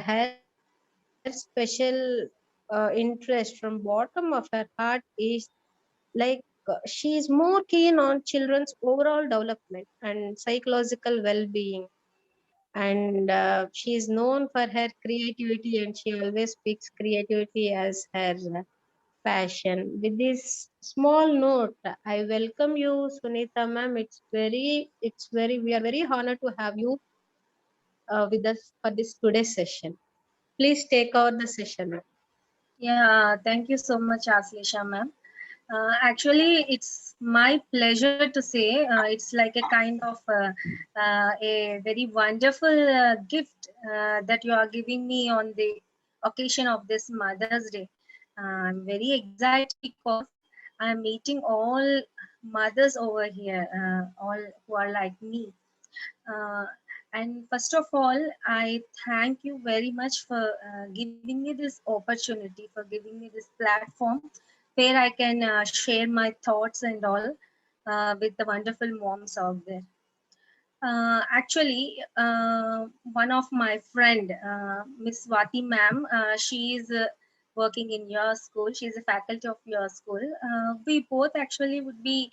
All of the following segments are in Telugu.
her special interest from bottom of her heart is like she is more keen on children's overall development and psychological well-being, and she is known for her creativity, and she always speaks creativity as her passion. With this small note, I welcome you, Sunita ma'am. We are very honored to have you with us for this today's session. Please take over the session, ma'am. Yeah, thank you so much, Aslisha ma'am. Actually, it's my pleasure to say it's like a kind of a very wonderful gift that you are giving me on the occasion of this Mother's Day. I'm very excited because I'm meeting all mothers over here, all who are like me. Uh, and first of all, I thank you very much for giving me this opportunity, for giving me this platform where I can share my thoughts and all with the wonderful moms out there. Actually, one of my friend, Miss Swati ma'am, she is working in your school. She is a faculty of your school. We both actually would be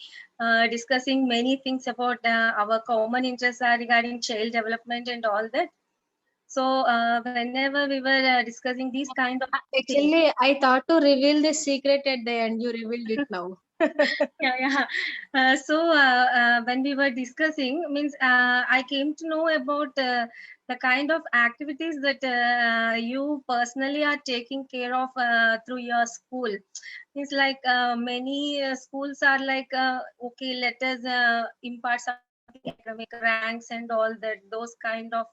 discussing many things about our common interests are regarding child development and all that. So whenever we were discussing these kind of things, Actually, I thought to reveal this secret at the end. You revealed it now. yeah. When we were discussing, means I came to know about the kind of activities that you personally are taking care of through your school. It's like many schools are like, okay, let us impart something academic ranks and all that, those kind of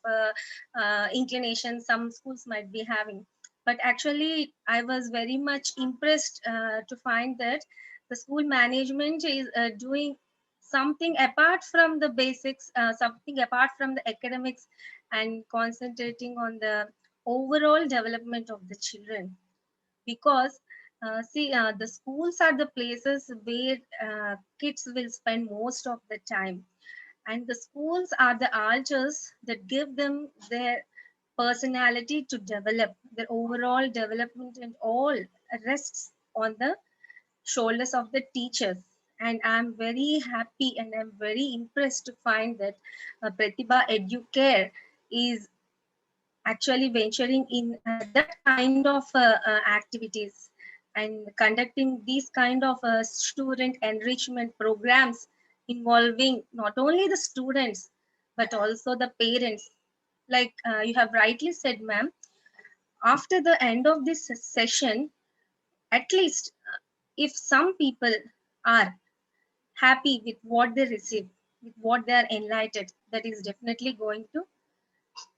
inclinations some schools might be having. But actually, I was very much impressed to find that the school management is doing something apart from the basics, something apart from the academics, and concentrating on the overall development of the children. Because the schools are the places where kids will spend most of the time, and the schools are the altars that give them their personality to develop. Their overall development and all rests on the shoulders of the teachers. And I'm very happy and I'm very impressed to find that Pratibha Educare is actually venturing in that kind of activities and conducting these kind of student enrichment programs involving not only the students but also the parents. Like you have rightly said, ma'am, after the end of this session, at least if some people are happy with what they receive, with what they are enlightened, that is definitely going to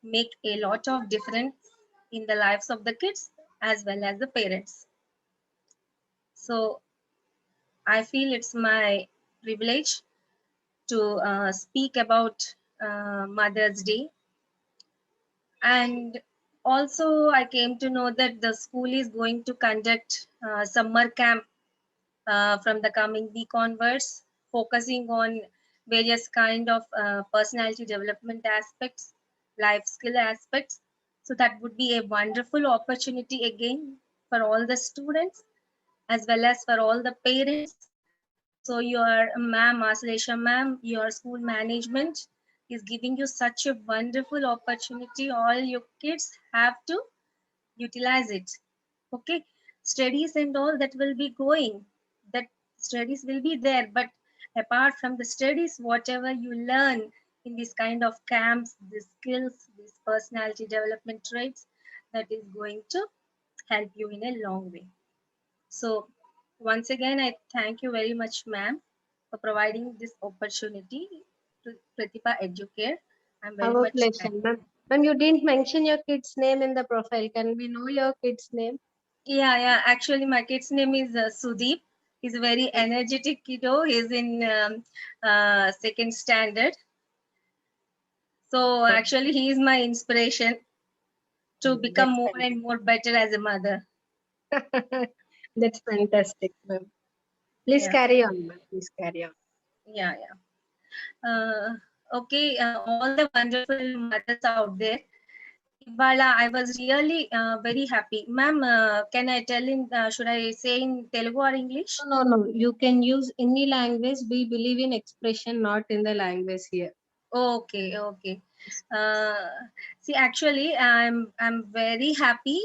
make a lot of difference in the lives of the kids as well as the parents. So I feel it's my privilege to speak about Mother's Day. And also, I came to know that the school is going to conduct summer camp from the coming week onwards, focusing on various kind of personality development aspects, life skill aspects. So that would be a wonderful opportunity again for all the students as well as for all the parents. So your ma'am, Asalesha ma'am, your school management is giving you such a wonderful opportunity. All your kids have to utilize it. Okay, studies and all that will be going, that studies will be there, but apart from the studies, whatever you learn in this kind of camps, these skills, these personality development traits, that is going to help you in a long way. So once again, I thank you very much, ma'am, for providing this opportunity to Pratibha Educare. I'm very Our much pleasure, thankful. ma'am. Ma'am, you didn't mention your kid's name in the profile. Can we know your kid's name? Yeah. Actually, my kid's name is Sudeep. He's a very energetic kiddo. He's in second standard. So actually, he is my inspiration to become That's more fantastic. and more better as a mother. That's fantastic, ma'am. Please Yeah, carry on, ma'am. Please carry on. yeah. Okay, all the wonderful mothers out there. ఇవాళ I was really very happy. Ma'am, can I tell in, should I say in Telugu or English? No, no, no. You can use any language. We believe in expression, not in the language here. Okay, okay. Uh, See, actually, I'm very happy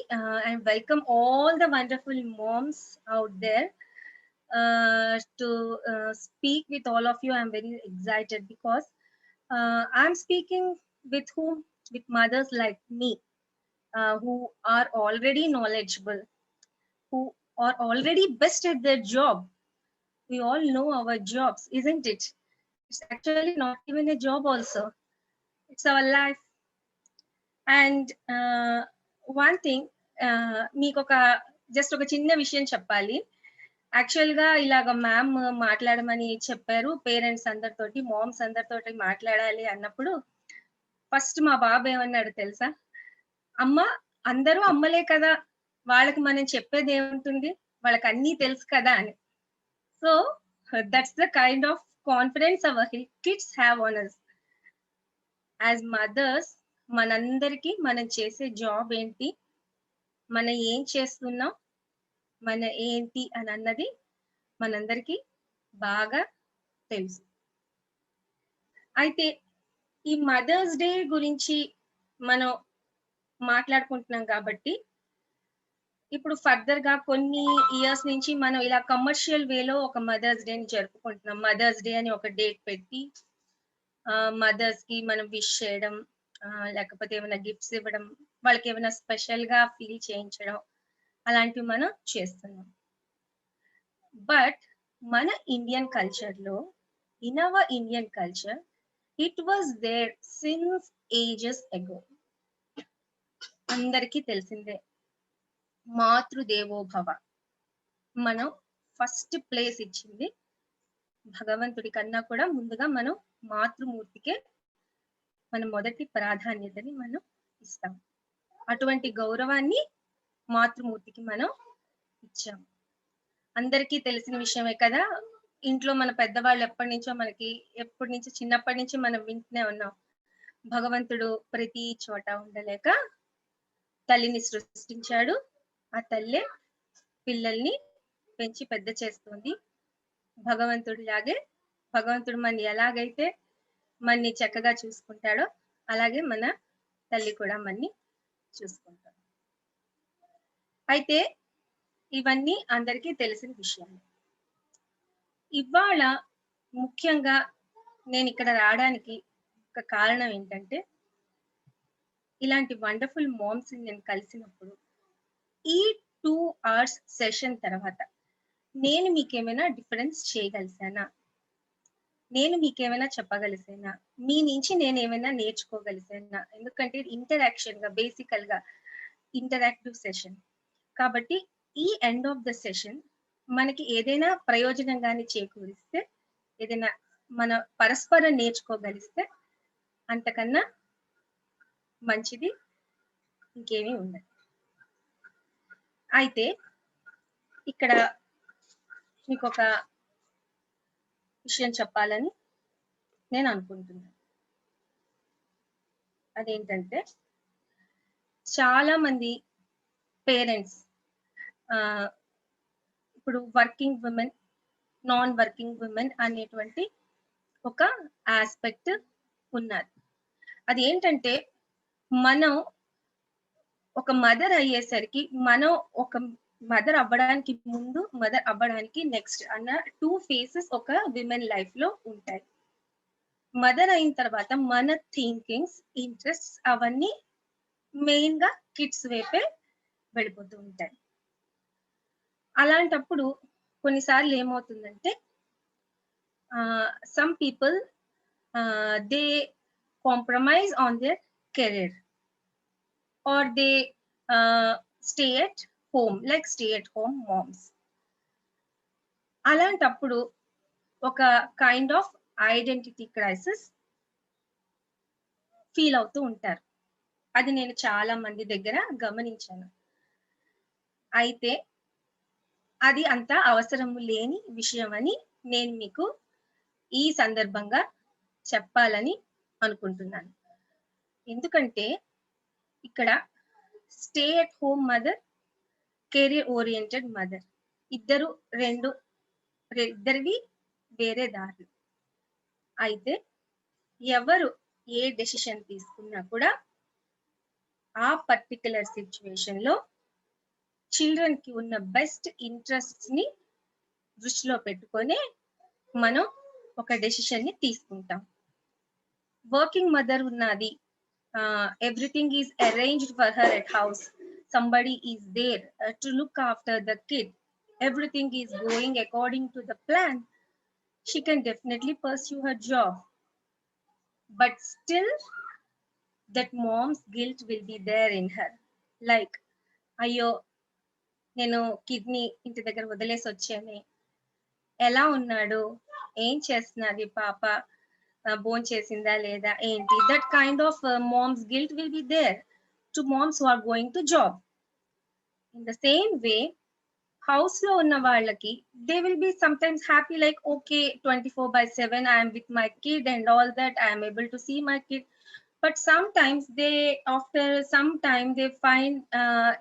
and welcome all the wonderful moms out there to speak with all of you. I'm very excited because I'm speaking with whom? With mothers like me, who are already knowledgeable, who are already best at their job. We all know our jobs, isn't it? It's actually not even a job also. It's our life. And one thing, మీకు ఒక జస్ట్ ఒక చిన్న విషయం చెప్పాలి. యాక్చువల్ గా ఇలాగ మ్యామ్ మాట్లాడమని చెప్పారు, పేరెంట్స్ అందరితోటి, మామ్స్ అందరితోటి మాట్లాడాలి అన్నప్పుడు ఫస్ట్ మా బాబు ఏమన్నాడు తెలుసా? అమ్మ, అందరూ అమ్మలే కదా, వాళ్ళకి మనం చెప్పేది ఏముంటుంది, వాళ్ళకి అన్నీ తెలుసు కదా అని. So that's the kind of confidence our kids have on us. As mothers మనందరికీ మనం చేసే జాబ్ ఏంటి, మనం ఏం చేస్తున్నాం, మన ఏంటి అని అన్నది మనందరికీ బాగా తెలుసు. అయితే ఈ మదర్స్ డే గురించి మనం మాట్లాడుకుంటున్నాం కాబట్టి ఇప్పుడు ఫర్దర్ గా కొన్ని ఇయర్స్ నుంచి మనం ఇలా కమర్షియల్ వేలో ఒక మదర్స్ డేని జరుపుకుంటున్నాం. మదర్స్ డే అని ఒక డేట్ పెట్టి మదర్స్ కి మనం విష్ చేయడం, లేకపోతే ఏమైనా గిఫ్ట్స్ ఇవ్వడం, వాళ్ళకి ఏమైనా స్పెషల్ గా ఫీల్ చేయించడం, అలాంటివి మనం చేస్తున్నాం. బట్ మన ఇండియన్ కల్చర్ లో, in our Indian culture, it was there since ages ago. అందరికీ తెలిసిందే, మాతృదేవోభవ. మనం ఫస్ట్ ప్లేస్ ఇచ్చింది భగవంతుడి కన్నా కూడా ముందుగా మనం మాతృమూర్తికే మన మొదటి ప్రాధాన్యతని మనం ఇస్తాం. అటువంటి గౌరవాన్ని మాతృమూర్తికి మనం ఇచ్చాం. అందరికీ తెలిసిన విషయమే కదా, ఇంట్లో మన పెద్దవాళ్ళు ఎప్పటి నుంచో చిన్నప్పటి నుంచి మనం వింటూనే ఉన్నాం, భగవంతుడు ప్రతి చోట ఉండలేక తల్లిని సృష్టించాడు, ఆ తల్లే పిల్లల్ని పెంచి పెద్ద చేస్తుంది. భగవంతుడు మన ఎలాగైతే మన్ని చక్కగా చూసుకుంటాడో అలాగే మన తల్లి కూడా మన్ని చూసుకుంటాడు. అయితే ఇవన్నీ అందరికీ తెలిసిన విషయాలు. ఇవాళ ముఖ్యంగా నేను ఇక్కడ రావడానికి ఒక కారణం ఏంటంటే, ఇలాంటి వండర్ఫుల్ మామ్స్ నేను కలిసినప్పుడు ఈ 2 hours సెషన్ తర్వాత నేను మీకేమైనా డిఫరెన్స్ చేయగలిసానా, నేను మీకేమైనా చెప్పగలిసానా, మీ నుంచి నేను ఏమైనా నేర్చుకోగలిసానా? ఎందుకంటే ఇంటరాక్షన్ గా, బేసికల్ గా ఇంటరాక్టివ్ సెషన్ కాబట్టి ఈ ఎండ్ ఆఫ్ ద సెషన్ మనకి ఏదైనా ప్రయోజనంగాని చేకూరిస్తే, ఏదైనా మన పరస్పరం నేర్చుకోగలిస్తే అంతకన్నా మంచిది ఇంకేమీ ఉండదు. అయితే ఇక్కడ మీకు ఒక విషయం చెప్పాలని నేను అనుకుంటున్నాను. అదేంటంటే, చాలా మంది పేరెంట్స్ ఇప్పుడు working women, non working women అనేటువంటి ఒక ఆస్పెక్ట్ ఉన్నారు. అది ఏంటంటే, మనం ఒక మదర్ అయ్యేసరికి, మనం ఒక మదర్ అవ్వడానికి ముందు, మదర్ అవ్వడానికి నెక్స్ట్ అన్న 2 phases ఒక విమెన్ లైఫ్ లో ఉంటాయి. మదర్ అయిన తర్వాత మన థింకింగ్స్, ఇంట్రెస్ట్స్ అవన్నీ మెయిన్ గా కిడ్స్ వైపే వెళ్ళిపోతూ ఉంటాయి. అలాంటప్పుడు కొన్నిసార్లు ఏమవుతుందంటే, some people they compromise on their career or they stay at home, like stay at home moms. అలాంటప్పుడు ఒక kind of identity crisis feel అవుతూ ఉంటారు. అది నేను చాలా మంది దగ్గర గమనించాను. అయితే అది అంత అవసరము లేని విషయం అని నేను మీకు ఈ సందర్భంగా చెప్పాలని అనుకుంటున్నాను. ఎందుకంటే ఇక్కడ stay at home mother, career oriented mother, ఇద్దరివి వేరే దారులు. అయితే ఎవరు ఏ డెసిషన్ తీసుకున్నా కూడా ఆ పర్టికులర్ సిచ్యువేషన్ లో చిల్డ్రన్ కి ఉన్న బెస్ట్ ఇంట్రెస్ట్స్ ని దృష్టిలో పెట్టుకొని మనం ఒక డెసిషన్ ని తీసుకుంటాం. వర్కింగ్ మదర్ ఉన్నది, everything is arranged for her at house, somebody is there to look after the kid, everything is going according to the plan, she can definitely pursue her job. But still that mom's guilt will be there in her, like అయ్యో నేను కిడ్నీ ఇంటి దగ్గర వదిలేసి వచ్చానే, ఎలా ఉన్నాడు, ఏం చేస్తున్నది పాప, భోం చేసిందా లేదా ఏంటి, that kind of mom's guilt will be there to moms who are going to job. In the same way, house లో ఉన్న వాళ్ళకి they will be sometimes happy, like okay 24/7 I am with my kid and all that, I am able to see my kid. But sometimes after some time they find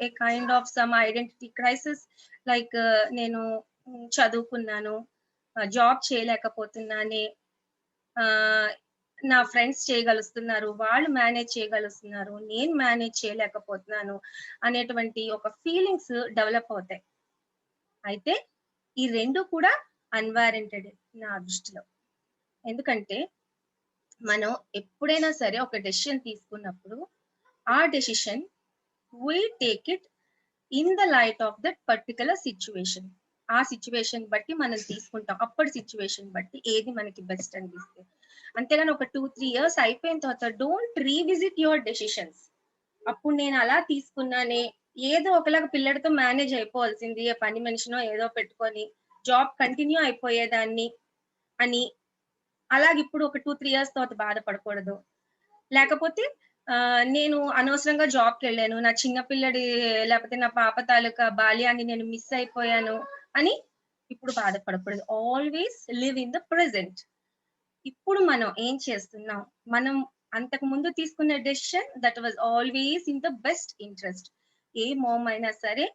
a kind of some identity crisis, like నేను చదువుకున్నాను, జాబ్ చేయలేకపోతున్నానే, నా ఫ్రెండ్స్ చేయగలుస్తున్నారు, వాళ్ళు మేనేజ్ చేయగలుస్తున్నారు, నేను మేనేజ్ చేయలేకపోతున్నాను అనేటువంటి ఒక ఫీలింగ్స్ డెవలప్ అవుతాయి. అయితే ఈ రెండు కూడా అన్వారెంటెడ్ నా దృష్టిలో. ఎందుకంటే మనం ఎప్పుడైనా సరే ఒక డెసిషన్ తీసుకున్నప్పుడు ఆ decision we take it in the light of that particular situation. ఆ సిచ్యువేషన్ బట్టి మనం తీసుకుంటాం, అప్పటి సిచ్యువేషన్ బట్టి ఏది మనకి బెస్ట్ అనిపిస్తే. అంతేగాని ఒక 2-3 years అయిపోయిన తర్వాత డోంట్ రీవిజిట్ యువర్ డెసిషన్స్. అప్పుడు నేను అలా తీసుకున్నానే, ఏదో ఒకలాగా పిల్లడితో మేనేజ్ అయిపోవాల్సింది, ఏ పని మనిషినో ఏదో పెట్టుకొని జాబ్ కంటిన్యూ అయిపోయేదాన్ని అని అలాగే ఇప్పుడు ఒక 2-3 years తర్వాత బాధపడకూడదు. లేకపోతే నేను అనవసరంగా జాబ్కి వెళ్ళాను, నా చిన్నపిల్లడి లేకపోతే నా పాప తాలూకా బాల్యాన్ని నేను మిస్ అయిపోయాను అని ఇప్పుడు బాధపడకూడదు. Always live in the present. ఇప్పుడు మనం ఏం చేస్తున్నాం, మనం అంతకు ముందు తీసుకున్న decision that was always in the best interest. A mom అయినా సరే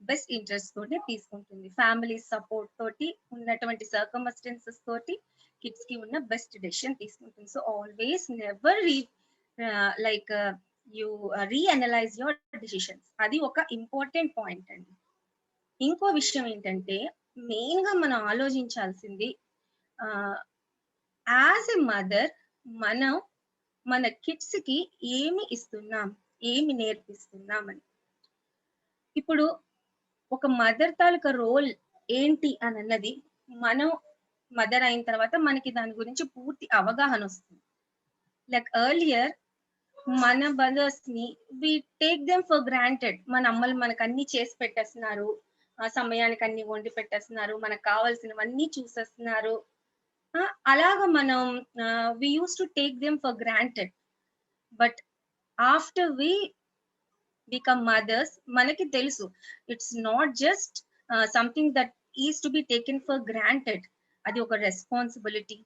బెస్ట్ ఇంట్రెస్ట్ తోటి తీసుకుంటుంది, ఫ్యామిలీ సపోర్ట్ తోటి, ఉన్నటువంటి సర్కమ్స్టెన్సెస్ తోటి కిడ్స్ కి ఉన్న బెస్ట్ డెసిషన్ తీసుకుంటుంది. So always never you reanalyse your decisions. అది ఒక ఇంపార్టెంట్ పాయింట్ అండి. ఇంకో విషయం ఏంటంటే మెయిన్ గా మనం ఆలోచించాల్సింది, యాజ్ ఎ మదర్ మనం మన కిడ్స్ కి ఏమి ఇస్తున్నాం, ఏమి నేర్పిస్తున్నాం అని. ఇప్పుడు ఒక మదర్ తాలూకా రోల్ ఏంటి అని అన్నది మనం మదర్ అయిన తర్వాత మనకి దాని గురించి పూర్తి అవగాహన వస్తుంది. లైక్ ఎర్లియర్ మన మదర్స్ ని we take them for granted. మన అమ్మలు మనకు అన్ని చేసి పెట్టేస్తున్నారు, ఆ సమయానికి అన్ని వండి పెట్టేస్తున్నారు, మనకు కావాల్సినవన్నీ చూసేస్తున్నారు. అలాగా మనం we use to take them for granted. But after we become mothers మనకి తెలుసు it's not just something that is to be taken for granted, అది ఒక రెస్పాన్సిబిలిటీ.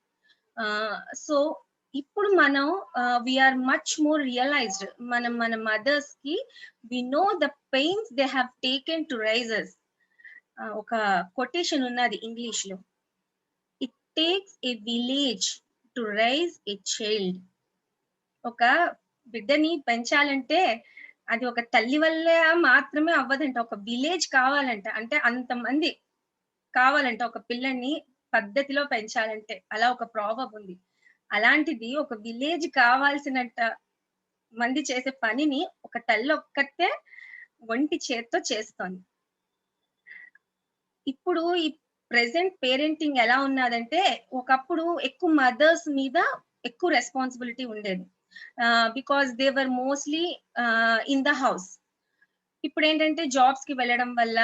సో ఇప్పుడు మనం వీఆర్ మచ్ మోర్ రియలైజ్డ్. మనం మన మదర్స్ కి we know the pains they have taken to raises. ఒక కొటేషన్ ఉన్నది ఇంగ్లీష్ లో, it takes a village to raise a child. ఒక బిడ్డని పెంచాలంటే అది ఒక తల్లి వల్ల మాత్రమే అవ్వదంట, ఒక విలేజ్ కావాలంట. అంటే అంతమంది కావాలంట ఒక పిల్లని పద్ధతిలో పెంచాలంటే. అలా ఒక ప్రావర్బ్ ఉంది. అలాంటిది ఒక విలేజ్ కావాల్సినంత మంది చేసే పనిని ఒక తల్లి ఒక్కతే ఒంటి చేత్తో చేస్తోంది. ఇప్పుడు ఈ ప్రెసెంట్ పేరెంటింగ్ ఎలా ఉన్నదంటే, ఒకప్పుడు ఎక్కువ మదర్స్ మీద ఎక్కువ రెస్పాన్సిబిలిటీ ఉండేది, because they were mostly in the house. ఇప్పుడు ఏంటంటే జాబ్స్ కి వెళ్ళడం వల్ల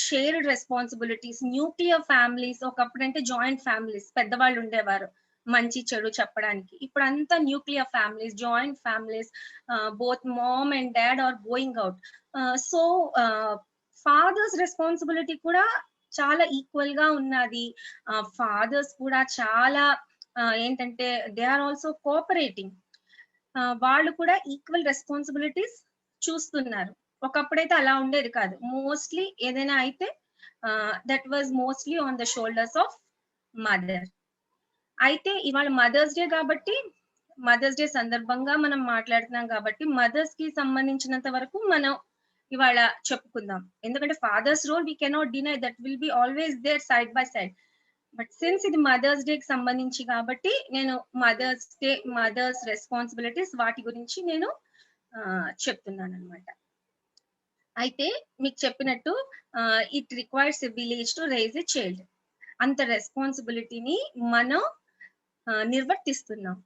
షేర్డ్ రెస్పాన్సిబిలిటీస్, న్యూక్లియర్ ఫ్యామిలీస్. ఒకప్పుడు అంటే జాయింట్ ఫ్యామిలీస్, పెద్దవాళ్ళు ఉండేవారు మంచి చెడు చెప్పడానికి. ఇప్పుడు అంతా nuclear families, joint families, both mom and dad are going out. So fathers responsibility కూడా చాలా ఈక్వల్ గా ఉన్నది. ఫాదర్స్ కూడా చాలా ఏంటంటే దే ఆర్ ఆల్సో కోఆపరేటింగ్. వాళ్ళు కూడా ఈక్వల్ రెస్పాన్సిబిలిటీస్ చూస్తున్నారు. ఒకప్పుడైతే అలా ఉండేది కాదు. మోస్ట్‌లీ ఏదైనా అయితే that was mostly on the shoulders of mother. అయితే ఇవాళ మదర్స్ డే కాబట్టి, మదర్స్ డే సందర్భంగా మనం మాట్లాడుతున్నాం కాబట్టి, మదర్స్‌కి సంబంధించినంత వరకు మనం ఇవాళ చెప్పుకుందాం. ఎందుకంటే fathers role we cannot deny, that will be always there side by side. But since ఇది మదర్స్ డేకి సంబంధించి కాబట్టి నేను మదర్స్ డే, మదర్స్ రెస్పాన్సిబిలిటీస్ వాటి గురించి నేను చెప్తున్నానన్నమాట. అయితే మీకు చెప్పినట్టు it requires a village to rise a child. అంత రెస్పాన్సిబిలిటీని మనం నిర్వర్తిస్తున్నాం.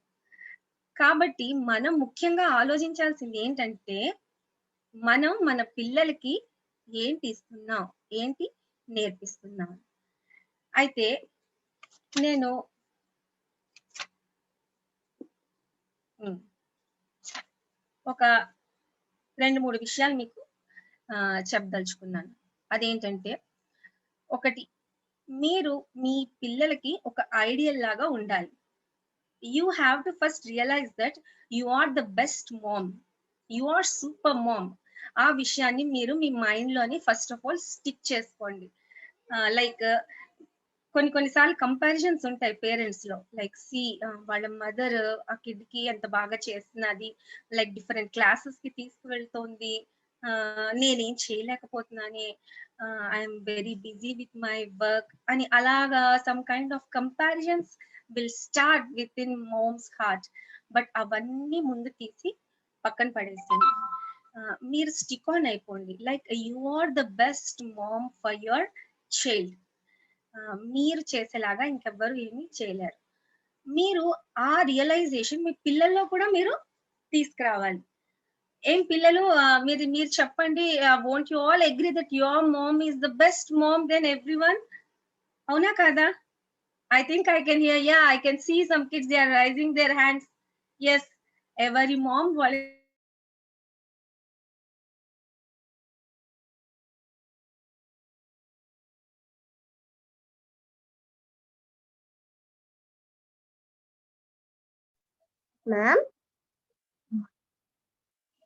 కాబట్టి మనం ముఖ్యంగా ఆలోచించాల్సింది ఏంటంటే, మనం మన పిల్లలకి ఏంటి ఇస్తున్నాం, ఏంటి నేర్పిస్తున్నాం. అయితే నేను ఒక 2-3 విషయాలు మీకు చెప్పదలుచుకున్నాను. అదేంటంటే, ఒకటి, మీరు మీ పిల్లలకి ఒక ఐడియల్ లాగా ఉండాలి. You have to first realize that you are the best mom. You are super mom. ఆ విషయాన్ని మీరు మీ మైండ్ లోని ఫస్ట్ ఆఫ్ ఆల్ స్టిక్ చేసుకోండి. లైక్ కొన్ని సార్లు కంపారిజన్స్ ఉంటాయి పేరెంట్స్ లో. లైక్ వాళ్ళ మదర్ ఆ కిడ్ కి ఎంత బాగా చేస్తున్నది, లైక్ డిఫరెంట్ క్లాసెస్ కి తీసుకువెళ్తోంది, నేనేం చేయలేకపోతున్నానే, I'm very busy with my work అని, అలాగా some kind of comparisons will start with in mom's heart. But అవన్నీ ముందు తీసి పక్కన పడేసింది. మీరు స్టిక్ ఆన్ అయిపోండి. Like you are the best mom for your child. మీరు చేసేలాగా ఇంకెవ్వరు ఏమీ చేయలేరు. మీరు ఆ రియలైజేషన్ మీ పిల్లల్లో కూడా మీరు తీసుకురావాలి. ఏం పిల్లలు, మీరు చెప్పండి, won't you all agree that your mom is the best mom then everyone? అవునా కాదా? I think I can hear, yeah, I can see some kids, they are raising their hands. Yes, every mom Ma'am?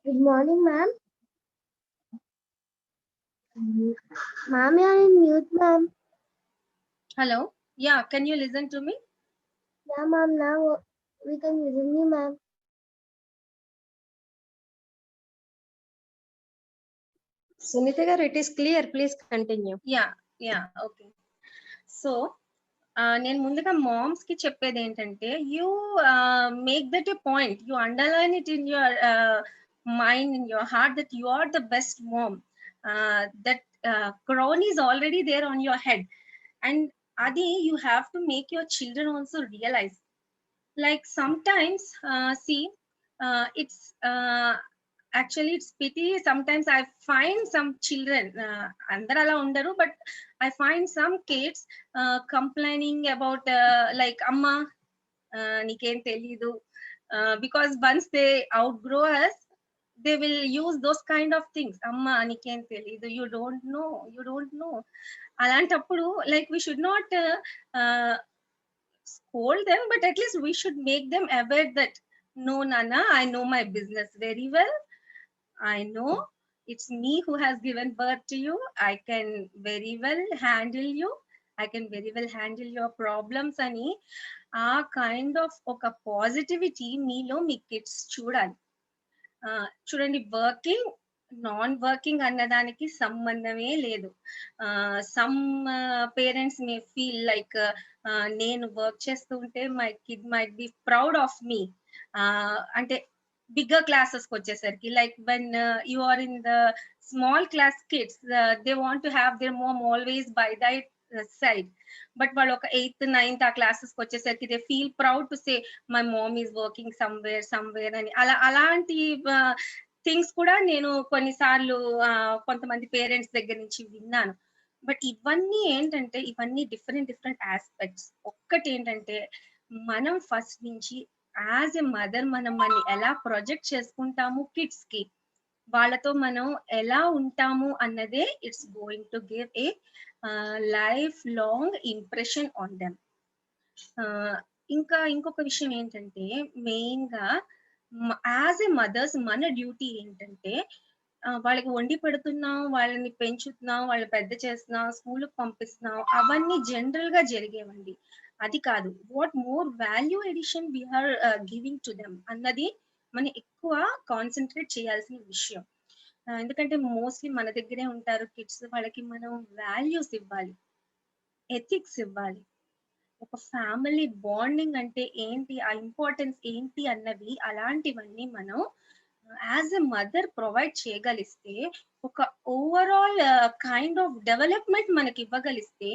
Good morning, ma'am. Ma'am, you are in mute, ma'am. Hello. Yeah, can you listen to me? Yeah, ma'am, now we can listen you, ma'am. Sunita garu, it is clear. Please continue. Yeah, okay. So, నేను ముందుగా మామ్స్ కి చెప్పేది ఏంటంటే, you make that a point, you underline it in your mind, in your heart, that you are the best mom. That crown is already there on your head, and adi you have to make your children also realize. Like sometimes, see, it's actually it's pity. Sometimes I find some children, andaru ala undaru, but I find some kids complaining about like amma nikem telidu, because once they outgrow us, they will use those kind of things. Amma nikem telidu, you don't know. Alantappudu, like, we should not scold them, but at least we should make them aware that, no nana, I know my business very well. I know it's me who has given birth to you. I can very well handle you. I can very well handle your problems ani ఆ కైండ్ ఆఫ్ ఒక పాజిటివిటీ మీలో మీ కిడ్స్ చూడాలి. చూడండి, వర్కింగ్ నాన్ వర్కింగ్ అన్నదానికి సంబంధమే లేదు. Some parents may feel like, నేను వర్క్ చేస్తూ ఉంటే my kid might be proud of me. అంటే బిగ్గర్ క్లాసెస్ కి వచ్చేసరికి, like when you are in the small class kids, they want to have their mom always by that side. But వాళ్ళు ఒక 8th 9th ఆ క్లాసెస్ కి వచ్చేసరికి they feel proud to say my mom is working somewhere అని. అలాంటి థింగ్స్ కూడా నేను కొన్నిసార్లు కొంతమంది పేరెంట్స్ దగ్గర నుంచి విన్నాను. బట్ ఇవన్నీ ఏంటంటే, ఇవన్నీ డిఫరెంట్ ఆస్పెక్ట్స్. ఒక్కటి ఏంటంటే, మనం ఫస్ట్ నుంచి యాజ్ ఎ మదర్ మనం మనని ఎలా ప్రొజెక్ట్ చేసుకుంటాము కిడ్స్ కి, వాళ్ళతో మనం ఎలా ఉంటాము అన్నదే it's going to give a life long impression on them. ఇంకొక విషయం ఏంటంటే, మెయిన్ గా యాజ్ ఎ మదర్స్ మన డ్యూటీ ఏంటంటే, వాళ్ళకి వండి పెడుతున్నాం, వాళ్ళని పెంచుతున్నాం, వాళ్ళు పెద్ద చేస్తున్నాం, స్కూల్‌కి పంపిస్తున్నాం. అవన్నీ జనరల్‌గా జరిగేవండి. అది కాదు. What more value addition we are giving to them అన్నది మనం ఎక్కువ కాన్సంట్రేట్ చేయాల్సిన విషయం. ఎందుకంటే మోస్ట్‌లీ మన దగ్గరే ఉంటారు కిడ్స్. వాళ్ళకి మనం వాల్యూస్ ఇవ్వాలి. ఎథిక్స్ ఇవ్వాలి. ఒక ఫ్యామిలీ బాండింగ్ అంటే ఏంటి? ఆ ఇంపార్టెన్స్ ఏంటి అన్నవి అలాంటివన్నీ మనం యాజ్ ఎ మదర్ ప్రొవైడ్ చేయగలిస్తే, ఒక ఓవరాల్ కైండ్ ఆఫ్ డెవలప్‌మెంట్ మనకి ఇవ్వగలిస్తే,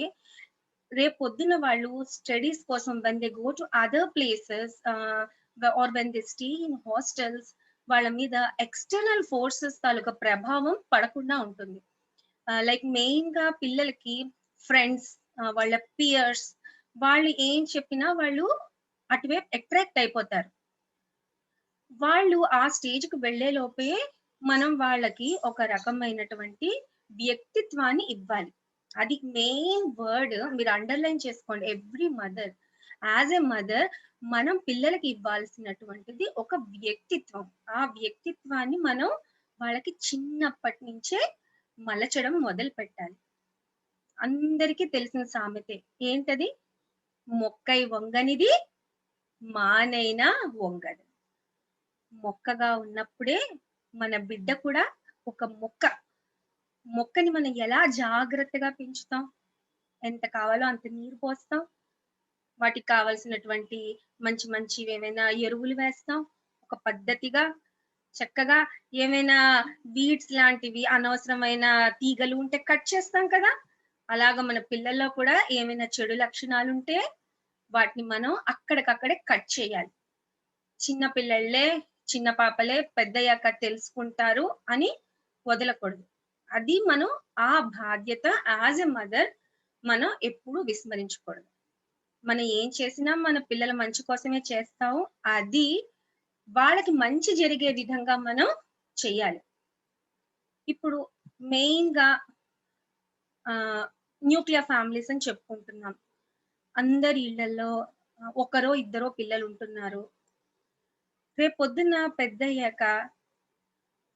రేపొద్దున వాళ్ళు స్టడీస్ కోసం when they go to other places or when they stay in hostels, వాళ్ళ మీద ఎక్స్‌టర్నల్ ఫోర్సెస్ తాలూకా ప్రభావం పడకుండా ఉంటుంది. లైక్ మెయిన్‌గా పిల్లలకి ఫ్రెండ్స్, వాళ్ళ పియర్స్ వాళ్ళు ఏం చెప్పినా వాళ్ళు అటువైపు అట్రాక్ట్ అయిపోతారు. వాళ్ళు ఆ స్టేజ్‌కి వెళ్ళే లోపే మనం వాళ్ళకి ఒక రకమైనటువంటి వ్యక్తిత్వాన్ని ఇవ్వాలి. అది మెయిన్ వర్డ్ మీరు అండర్‌లైన్ చేసుకోండి. Every mother as a mother మనం పిల్లలకి ఇవ్వాల్సినటువంటిది ఒక వ్యక్తిత్వం. ఆ వ్యక్తిత్వాన్ని మనం వాళ్ళకి చిన్నప్పటి నుంచే మలచడం మొదలుపెట్టాలి. అందరికీ తెలిసిన సామెతే. ఏంటది? మొక్కై వంగనిది మానైనా వంగదు. మొక్కగా ఉన్నప్పుడే మన బిడ్డ కూడా ఒక మొక్క. మొక్కని మనం ఎలా జాగ్రత్తగా పెంచుతాం? ఎంత కావాలో అంత నీరు పోస్తాం. వాటికి కావాల్సినటువంటి మంచి మంచివేమైనా ఎరువులు వేస్తాం. ఒక పద్ధతిగా, చక్కగా ఏమైనా వీడ్స్ లాంటివి అనవసరమైన తీగలు ఉంటే కట్ చేస్తాం కదా! అలాగా మన పిల్లల్లో కూడా ఏమైనా చెడు లక్షణాలుంటే వాటిని మనం అక్కడికక్కడే కట్ చేయాలి. చిన్న పిల్లళ్ళే, చిన్న పాపలే పెద్దయ్యాక తెలుసుకుంటారు అని వదలకూడదు. అది మనం ఆ బాధ్యత యాజ్ ఎ మదర్ మనం ఎప్పుడు విస్మరించకూడదు. మనం ఏం చేసినా మన పిల్లల మంచి కోసమే చేస్తాము. అది వాళ్ళకి మంచి జరిగే విధంగా మనం చెయ్యాలి. ఇప్పుడు మెయిన్‌గా న్యూక్లియర్ ఫ్యామిలీస్ అని చెప్పుకుంటున్నాం. అందరి ఇళ్లల్లో ఒకరో ఇద్దరో పిల్లలుంటున్నారు. రేపొద్దున్న పెద్దయ్యాక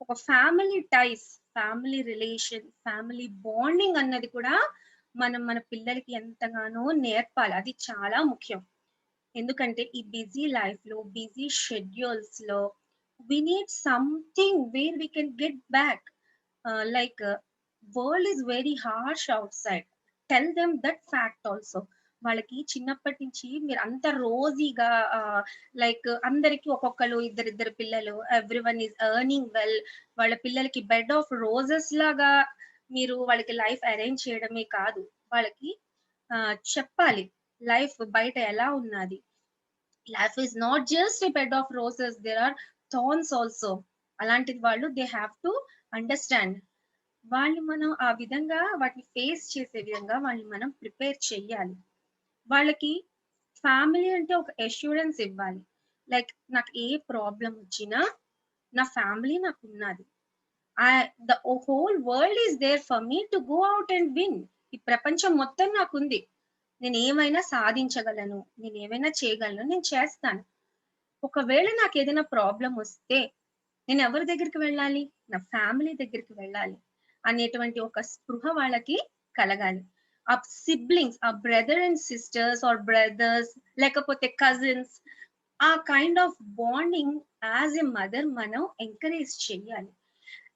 ఒక family టైస్, family relation, family bonding అన్నది కూడా మనం మన పిల్లలకి ఎంతగానో నేర్పాలి. అది చాలా ముఖ్యం. ఎందుకంటే ఈ బిజీ లైఫ్‌లో, బిజీ షెడ్యూల్స్‌లో we need something where we can get back. Like world is very harsh outside. Tell them that fact also. వాళ్ళకి చిన్నప్పటి నుంచి మీరు అంత రోజీగా లైక్ అందరికి ఒక్కొక్కళ్ళు ఇద్దరిద్దరు పిల్లలు, ఎవ్రీవన్ ఈస్ ఎర్నింగ్ వెల్. వాళ్ళ పిల్లలకి బెడ్ ఆఫ్ రోజెస్ లాగా మీరు వాళ్ళకి లైఫ్ అరేంజ్ చేయడమే కాదు, వాళ్ళకి చెప్పాలి లైఫ్ బయట ఎలా ఉన్నది. Life is not just a bed of roses, there are thorns also. అలాంటిది వాళ్ళు దే హ్యావ్ టు అండర్స్టాండ్. వాళ్ళు మనం ఆ విధంగా వాటిని ఫేస్ చేసే విధంగా వాళ్ళని మనం ప్రిపేర్ చెయ్యాలి. వాళ్ళకి ఫ్యామిలీ అంటే ఒక అష్యూరెన్స్ ఇవ్వాలి. లైక్ నాకు ఏ ప్రాబ్లం వచ్చినా నా ఫ్యామిలీ నాకున్నది. The whole world is there for me to go out and win. ఈ ప్రపంచం మొత్తం నాకుంది. నేను ఏమైనా సాధించగలను, నేను ఏమైనా చేయగలను, నేను చేస్తాను. ఒకవేళ నాకు ఏదైనా ప్రాబ్లం వస్తే నేను ఎవరి దగ్గరికి వెళ్ళాలి? నా ఫ్యామిలీ దగ్గరికి వెళ్ళాలి అనేటువంటి ఒక స్పృహ వాళ్ళకి కలగాలి. ఆ సిబ్లింగ్స్, ఆ brother and sisters or brothers లేకపోతే కజిన్స్, ఆ kind of bonding as a mother మనం ఎంకరేజ్ చెయ్యాలి.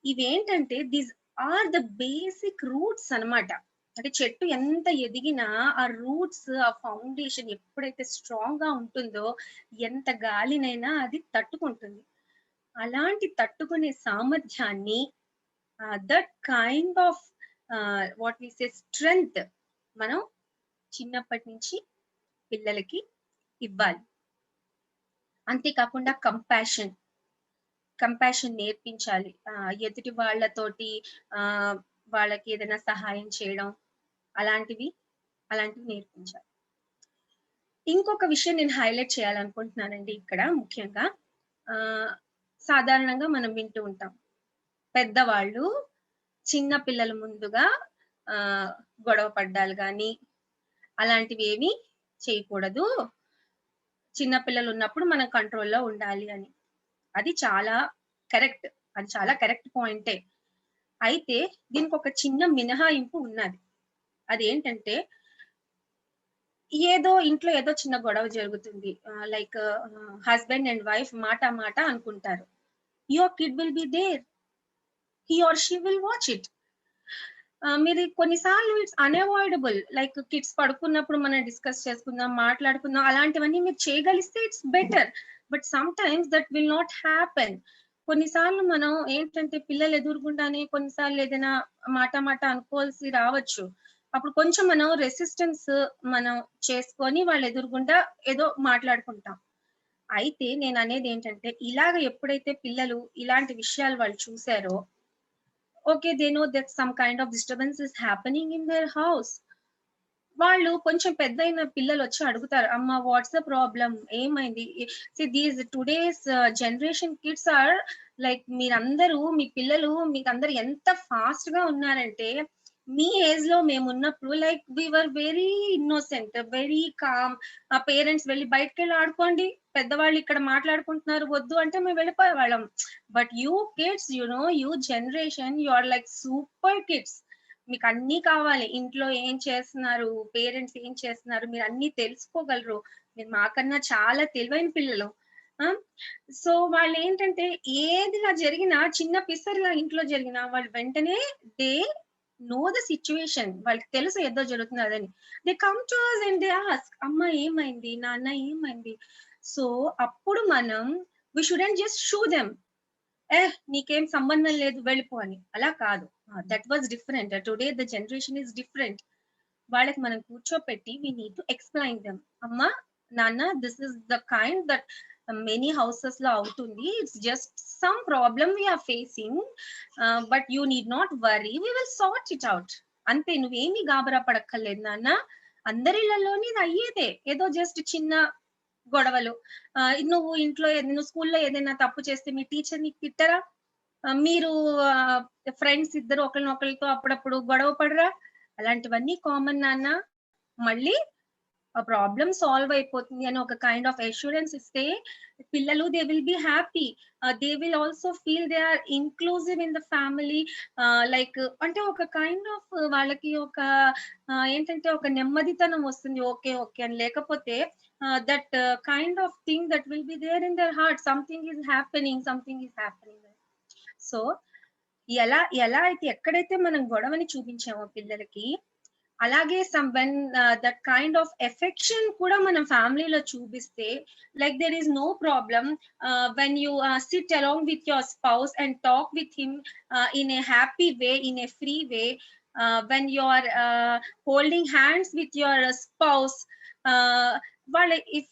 ఇవేంటంటే these are the basic roots అన్నమాట. అంటే చెట్టు ఎంత ఎదిగినా ఆ రూట్స్, ఆ ఫౌండేషన్ ఎప్పుడైతే స్ట్రాంగ్ గా ఉంటుందో ఎంత గాలినైనా అది తట్టుకుంటుంది. అలాంటి తట్టుకునే సామర్థ్యాన్ని, that kind of what we say strength మనం చిన్నప్పటి నుంచి పిల్లలకి ఇవ్వాలి. అంతేకాకుండా కంపాషన్ నేర్పించాలి. ఎదుటి వాళ్ళతోటి వాళ్ళకి ఏదైనా సహాయం చేయడం అలాంటివి నేర్పించాలి. ఇంకొక విషయం నేను హైలైట్ చేయాలనుకుంటున్నానండి ఇక్కడ ముఖ్యంగా. సాధారణంగా మనం వింటూ ఉంటాం. పెద్దవాళ్ళు చిన్న పిల్లల ముందుగా గొడవ పడ్డాలు గాని అలాంటివి ఏమీ చేయకూడదు. చిన్న పిల్లలు ఉన్నప్పుడు మనం కంట్రోల్‌లో ఉండాలి అని. అది చాలా కరెక్ట్. అది చాలా కరెక్ట్ పాయింటే. అయితే దీనికి ఒక చిన్న మినహాయింపు ఉన్నది. అదేంటంటే ఏదో ఇంట్లో ఏదో చిన్న గొడవ జరుగుతుంది. లైక్ హస్బెండ్ అండ్ వైఫ్ మాట అనుకుంటారు. Your kid will be there. He or she will watch it. మీరు కొన్నిసార్లు ఇట్స్ అన్అవాయిడబుల్. లైక్ కిడ్స్ పడుకున్నప్పుడు మనం డిస్కస్ చేసుకుందాం, మాట్లాడుకుందాం, అలాంటివన్నీ మీరు చేయగలిస్తే it's better. But sometimes that will not happen. కొన్నిసార్లు మనం ఏంటంటే పిల్లలు ఎదురుగుండానే కొన్నిసార్లు ఏదైనా మాట అనుకోవాల్సి రావచ్చు. అప్పుడు కొంచెం మనం రెసిస్టెన్స్ మనం చేసుకొని వాళ్ళ ఎదురుగుండా ఏదో మాట్లాడుకుంటాం. అయితే నేను అనేది ఏంటంటే ఇలాగ ఎప్పుడైతే పిల్లలు ఇలాంటి విషయాలు వాళ్ళు చూసారో, okay, they know that some kind of disturbance is happening in their house. వాళ్ళు కొంచెం పెద్దయిన పిల్లలు వచ్చి అడుగుతారు, అమ్మ వాట్స్ ద ప్రాబ్లం, ఏమైంది? These today's generation kids are like, మీరందరూ మీ పిల్లలు మీకందరు ఎంత ఫాస్ట్ గా ఉన్నారంటే, మీ ఏజ్ లో మేము ఉన్నప్పుడు like we were very innocent, very calm. ఆ పేరెంట్స్ వెళ్ళి బయటకు వెళ్ళి ఆడుకోండి, పెద్దవాళ్ళు ఇక్కడ మాట్లాడుకుంటున్నారు వద్దు అంటే మేము వెళ్ళిపోయే వాళ్ళం. But you kids, you generation, you are like super kids. మీకు అన్ని కావాలి. ఇంట్లో ఏం చేస్తున్నారు, పేరెంట్స్ ఏం చేస్తున్నారు, మీరు అన్ని తెలుసుకోగలరు. మీరు మాకన్నా చాలా తెలివైన పిల్లలు. సో వాళ్ళు ఏంటంటే ఏదిలా జరిగినా, చిన్న పిసరిలా ఇంట్లో జరిగినా వాళ్ళు వెంటనే దే నో ద సిచ్యువేషన్. వాళ్ళకి తెలుసు ఏదో జరుగుతున్నదని. They come to us and they ask, అమ్మ ఏమైంది, నాన్న ఏమైంది? సో అప్పుడు మనం we shouldn't just show them, నీకేం సంబంధం లేదు వెళ్ళిపో అని. అలా కాదు. That was different. Today the generation is different. వాళ్ళకి మనం కూర్చోపెట్టి we need to explain them. అమ్మా నాన్న, this is the kind that many houses లో అవుతుంది. It's just some problem we're facing, but you need not worry, we will sort it out. అంతే, నువ్వేమీ గాబరా పడక్కర్లేదు నాన్న. అందరిళ్లలోని ఇది అయ్యేదే, ఏదో జస్ట్ చిన్న గొడవలు. నువ్వు ఇంట్లో నువ్వు స్కూల్లో ఏదైనా తప్పు చేస్తే మీ టీచర్ నీకు తిట్టరా? మీరు ఫ్రెండ్స్ ఇద్దరు ఒకరినొకరితో అప్పుడప్పుడు గొడవ పడరా? అలాంటివన్నీ కామన్ నాన్న. మళ్ళీ ఆ ప్రాబ్లం సాల్వ్ అయిపోతుంది అని ఒక కైండ్ ఆఫ్ అష్యూరెన్స్ ఇస్తే పిల్లలు they will be happy. They will also feel they are inclusive in the family. Like అంటే ఒక కైండ్ ఆఫ్ వాళ్ళకి ఒక ఏంటంటే ఒక నెమ్మదితనం వస్తుంది. ఓకే ఓకే అని. లేకపోతే that kind of thing that will be there in their heart, something is happening. So ఎలా ఎలా అయితే ఎక్కడైతే మనం గొడవని చూపించామో పిల్లలకి, అలాగే when that kind of affection కూడా మనం ఫ్యామిలీలో చూపిస్తే, like there is no problem when you sit along with your spouse and talk with him in a happy way, in a free way. When you are holding hands with your spouse, వాళ్ళు if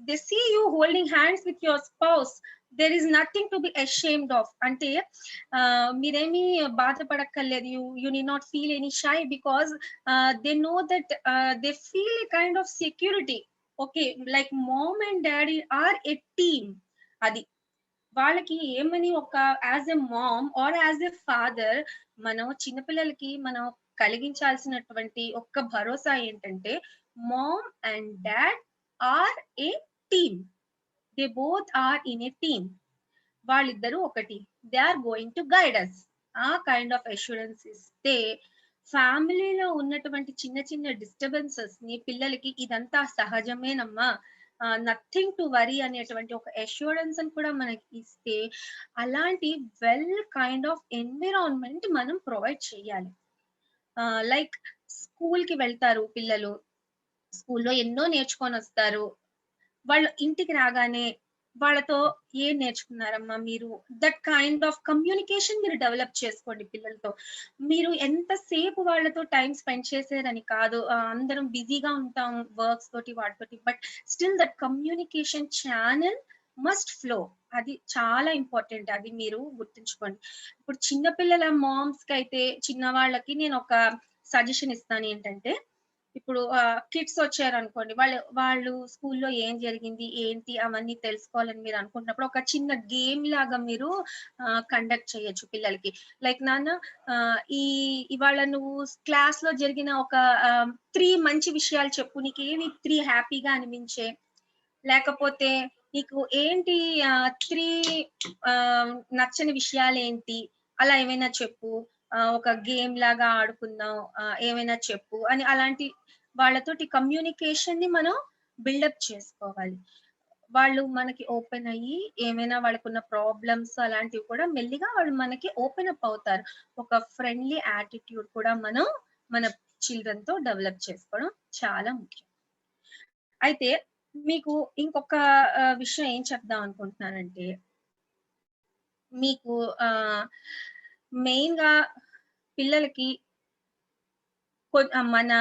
they see you holding hands with your spouse, there is nothing to be ashamed of. అంటే మీరేమీ బాధపడక్కర్లేదు. you need not feel any shy because they know that they feel a kind of security. Okay, like mom and daddy are a team. అది వాళ్ళకి ఏమని ఒక as a mom or as a father మనం చిన్నపిల్లలకి మనం కలిగించాల్సినటువంటి ఒక్క భరోసా ఏంటంటే, mom and dad are a team. They both are in a team. వాళ్ళిద్దరూ ఒకటి. They are going to guide us. ఆ కైండ్ ఆఫ్ అష్యూరెన్స్ ఇస్తే ఫ్యామిలీలో ఉన్నటువంటి చిన్న చిన్న డిస్టర్బెన్సెస్ ని పిల్లలకి ఇదంతా సహజమేనమ్మా, నథింగ్ టు వరీ అనేటువంటి ఒక అష్యూరెన్స్ అని కూడా మనకి ఇస్తే, అలాంటి వెల్ కైండ్ ఆఫ్ ఎన్విరాన్మెంట్ మనం ప్రొవైడ్ చేయాలి. లైక్ స్కూల్ కి వెళ్తారు పిల్లలు, స్కూల్లో ఎన్నో నేర్చుకొని వస్తారు. వాళ్ళు ఇంటికి రాగానే వాళ్ళతో ఏం నేర్చుకున్నారమ్మా మీరు, దట్ కైండ్ ఆఫ్ కమ్యూనికేషన్ మీరు డెవలప్ చేసుకోండి పిల్లలతో. మీరు ఎంతసేపు వాళ్ళతో టైం స్పెండ్ చేశారని కాదు, అందరం బిజీగా ఉంటాం వర్క్స్ తోటి వాటితోటి, but still that communication channel must flow. అది చాలా ఇంపార్టెంట్. అది మీరు గుర్తుంచుకోండి. ఇప్పుడు చిన్నపిల్లల మామ్స్ కి అయితే, చిన్న వాళ్ళకి నేను ఒక సజెషన్ ఇస్తాను ఏంటంటే, ఇప్పుడు కిడ్స్ వచ్చారు అనుకోండి, వాళ్ళు స్కూల్లో ఏం జరిగింది ఏంటి అవన్నీ తెలుసుకోవాలని మీరు అనుకుంటున్నప్పుడు ఒక చిన్న గేమ్ లాగా మీరు కండక్ట్ చేయొచ్చు పిల్లలకి. లైక్ నాన్న, ఇవాళ నువ్వు క్లాస్ లో జరిగిన ఒక 3 మంచి విషయాలు చెప్పు, నీకు ఏవి 3 హ్యాపీగా అనిపించే, లేకపోతే నీకు ఏంటి 3 నచ్చని విషయాలు ఏంటి అలా ఏమైనా చెప్పు, ఒక గేమ్ లాగా ఆడుకుందాం, ఏమైనా చెప్పు అని అలాంటి వాళ్ళతోటి కమ్యూనికేషన్‌ని మనం బిల్డప్ చేసుకోవాలి. వాళ్ళు మనకి ఓపెన్ అయ్యి ఏమైనా వాళ్ళకున్న ప్రాబ్లమ్స్ అలాంటివి కూడా మెల్లిగా వాళ్ళు మనకి ఓపెన్ అప్ అవుతారు. ఒక ఫ్రెండ్లీ యాటిట్యూడ్ కూడా మనం మన చిల్డ్రన్‌తో డెవలప్ చేసుకోవడం చాలా ముఖ్యం. అయితే మీకు ఇంకొక విషయం ఏం చెప్దాం అనుకుంటున్నానంటే, మీకు మెయిన్‌గా పిల్లలకి మన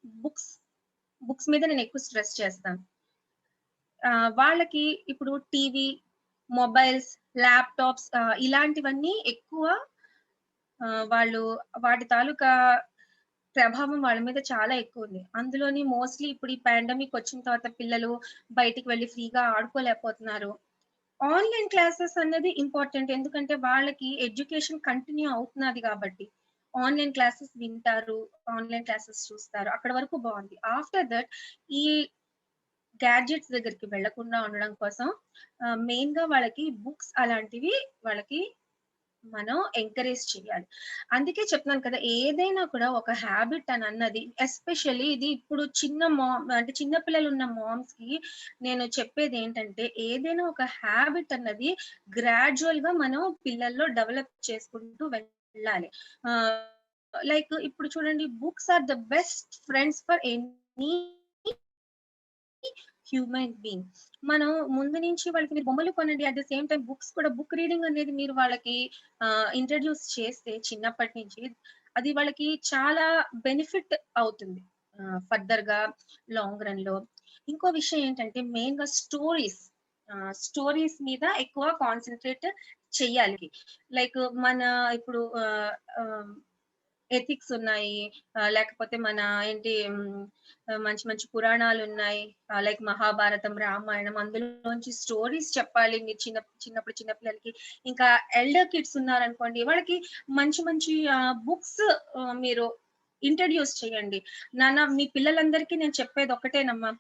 బుక్స్ బుక్స్ మీద నేను ఎక్కువ స్ట్రెస్ చేస్తాను. వాళ్ళకి ఇప్పుడు టీవీ, మొబైల్స్, ల్యాప్‌టాప్స్ ఇలాంటివన్నీ ఎక్కువ వాళ్ళు వాటి తాలూకా ప్రభావం వాళ్ళ మీద చాలా ఎక్కువుంది. అందులోని మోస్ట్‌లీ ఇప్పుడు ఈ పాండమిక్ వచ్చిన తర్వాత పిల్లలు బయటికి వెళ్లి ఫ్రీగా ఆడుకోలేకపోతున్నారు. ఆన్‌లైన్ క్లాసెస్ అన్నది ఇంపార్టెంట్. ఎందుకంటే వాళ్ళకి ఎడ్యుకేషన్ కంటిన్యూ అవుతున్నది గాబట్టి. ఆన్‌లైన్ క్లాసెస్ వింటారు. ఆన్‌లైన్ క్లాసెస్ చూస్తారు. అక్కడి వరకు బావుంది. ఆఫ్టర్ దట్ ఈ గ్యాడ్జెట్స్ దగ్గరికి వెళ్ళకుండా ఉండడం కోసం మెయిన్‌గా వాళ్ళకి బుక్స్ అలాంటివి వాళ్ళకి మనం ఎంకరేజ్ చేయాలి. అందుకే చెప్తున్నాను కదా! ఏదైనా కూడా ఒక హాబిట్ అని అన్నది ఎస్పెషల్లీ ఇది ఇప్పుడు చిన్న అంటే చిన్న పిల్లలున్న మామ్స్‌కి నేను చెప్పేదేంటంటే ఏదైనా ఒక హాబిట్ అన్నది గ్రాడ్యుయల్‌గా మనం పిల్లల్లో డెవలప్ చేసుకుంటూ వెళ్ళాలి. ఆహ్, లైక్ ఇప్పుడు చూడండి books are the best friends for any human being. మనం ముందు నుంచి వాళ్ళకి మీరు బొమ్మలు కొనండి. At the same time books కూడా బుక్ రీడింగ్ అనేది మీరు వాళ్ళకి ఇంట్రొడ్యూస్ చేస్తే చిన్నప్పటి నుంచి అది వాళ్ళకి చాలా బెనిఫిట్ అవుతుంది. ఫర్దర్‌గా లాంగ్ రన్‌లో. ఇంకో విషయం ఏంటంటే మెయిన్‌గా స్టోరీస్. స్టోరీస్ మీద ఎక్కువ కాన్సంట్రేట్ చెయ్యాలి. లైక్ మన ఇప్పుడు ఎథిక్స్ ఉన్నాయి. లేకపోతే మన ఏంటి మంచి మంచి పురాణాలున్నాయి. లైక్ మహాభారతం, రామాయణం అందులోంచి స్టోరీస్ చెప్పాలి. మీరు చిన్నప్పుడు చిన్న పిల్లలకి. ఇంకా ఎల్డర్ కిడ్స్ ఉన్నారనుకోండి, వాళ్ళకి మంచి మంచి బుక్స్ మీరు ఇంట్రొడ్యూస్ చేయండి. నాన్న మీ పిల్లలందరికీ నేను చెప్పేది ఒక్కటేనమ్మా.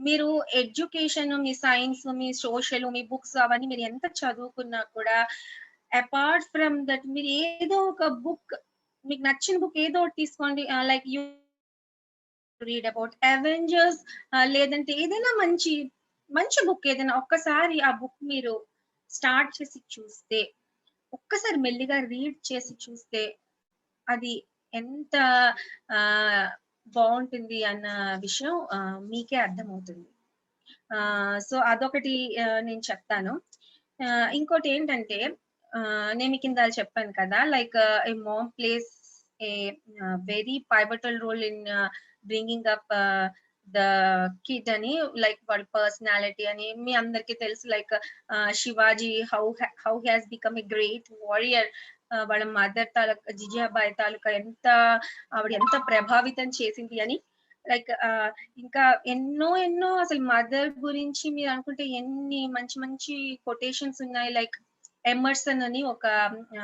మీరు ఎడ్యుకేషన్, మీ సైన్స్, మీ సోషల్, మీ బుక్స్ అవన్నీ మీరు ఎంత చదువుకున్నా కూడా అపార్ట్ ఫ్రమ్ దట్ మీరు ఏదో ఒక బుక్ మీకు నచ్చిన బుక్ ఏదో ఒకటి తీసుకోండి. Like you read about Avengers లేదంటే ఏదైనా మంచి, మంచి బుక్ ఏదైనా ఒక్కసారి ఆ బుక్ మీరు స్టార్ట్ చేసి చూస్తే, ఒక్కసారి మెల్లిగా రీడ్ చేసి చూస్తే అది ఎంత ఆహ్, బావుంటుంది అన్న విషయం మీకే అర్థమవుతుంది. సో, అదొకటి నేను చెప్తాను. ఇంకోటేంటంటే నేను మీకిందాల చెప్పాను కదా! Like a mom places a very pivotal role in bringing up the kid అని లైక్ వాడి పర్సనాలిటీ అని మీ అందరికీ తెలుసు. Like Shivaji how he has become a great warrior. వాళ్ళ మదర్ తాలూకా జిజాబాయి తాలూకా ఆవిడ ఎంత ప్రభావితం చేసింది అని. లైక్ ఇంకా ఎన్నో అసలు మదర్ గురించి మీరనుకుంటే ఎన్ని మంచి మంచి కొటేషన్స్ ఉన్నాయి. లైక్ ఎమర్సన్ అని ఒక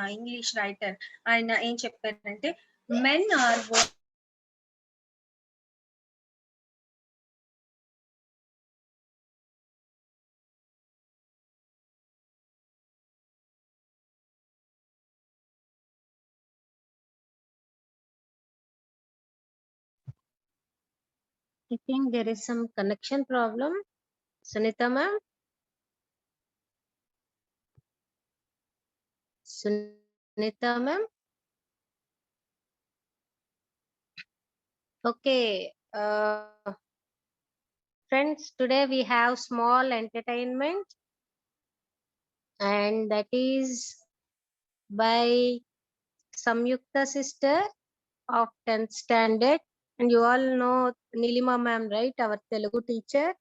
ఇంగ్లీష్ రైటర్. ఆయన ఏం చెప్పారంటే, "men are I think there is some connection problem. Sunita ma'am? Sunita ma'am? Okay. Friends, today we have small entertainment, and that is by Samyukta sister of 10th standard. And you all know Nilima ma'am, right? Our Telugu teacher.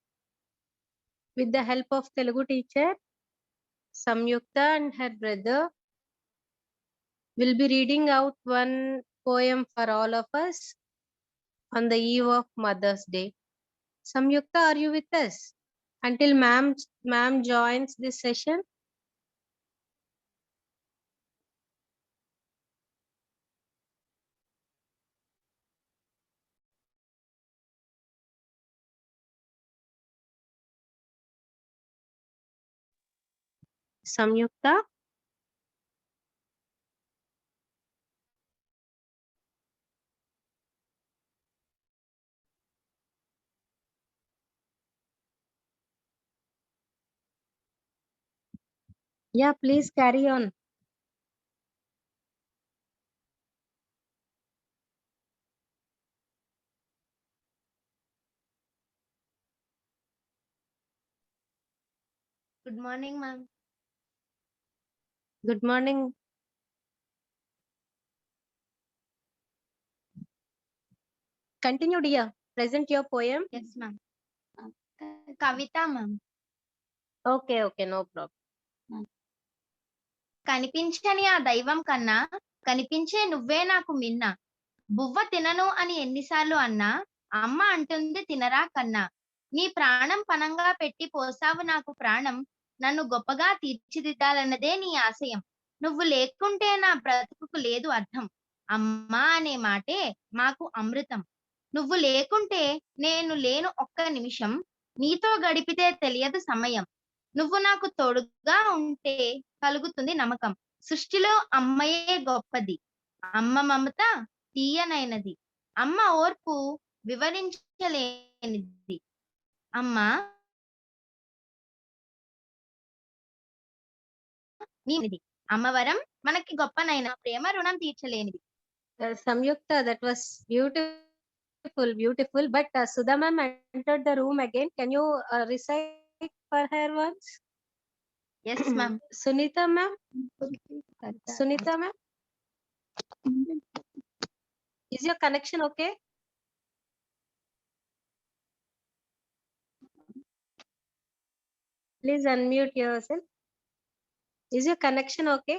With the help of Telugu teacher, Samyukta and her brother will be reading out one poem for all of us on the eve of Mother's Day. Samyukta, are you with us? Until ma'am joins this session. Samyukta? Yeah, please carry on. Good morning, ma'am. Good morning. Continue, dear. Present your poem. Yes, ma'am. Kavita, ma'am. Okay, no problem. కనిపించని ఆ దైవం కన్నా కనిపించే నువ్వే నాకు మిన్న. బువ్వ తినను అని ఎన్నిసార్లు అన్నా అమ్మ అంటుంది తినరా కన్నా. నీ ప్రాణం పణంగా పెట్టి పోసావు నాకు ప్రాణం. నన్ను గొప్పగా తీర్చిదిద్దాలన్నదే నీ ఆశయం. నువ్వు లేకుంటే నా బ్రతుకుకు లేదు అర్థం. అమ్మా అనే మాటే మాకు అమృతం. నువ్వు లేకుంటే నేను లేను ఒక్క నిమిషం. నీతో గడిపితే తెలియదు సమయం. నువ్వు నాకు తోడుగా ఉంటే కలుగుతుంది నమ్మకం. సృష్టిలో అమ్మయే గొప్పది. అమ్మ మమత తీయనైనది. అమ్మ ఓర్పు వివరించలేనిది. అమ్మ నీది. అమ్మవరం మనకి గొప్పనైన ప్రేమ రుణం తీర్చలేనిది. Samyukta, that was beautiful. But Sudha ma'am entered the room again. Can you recite for her once? Yes, ma'am. Sunita ma'am? Sunita ma'am? Is your connection okay? Please unmute yourself. Is your connection okay?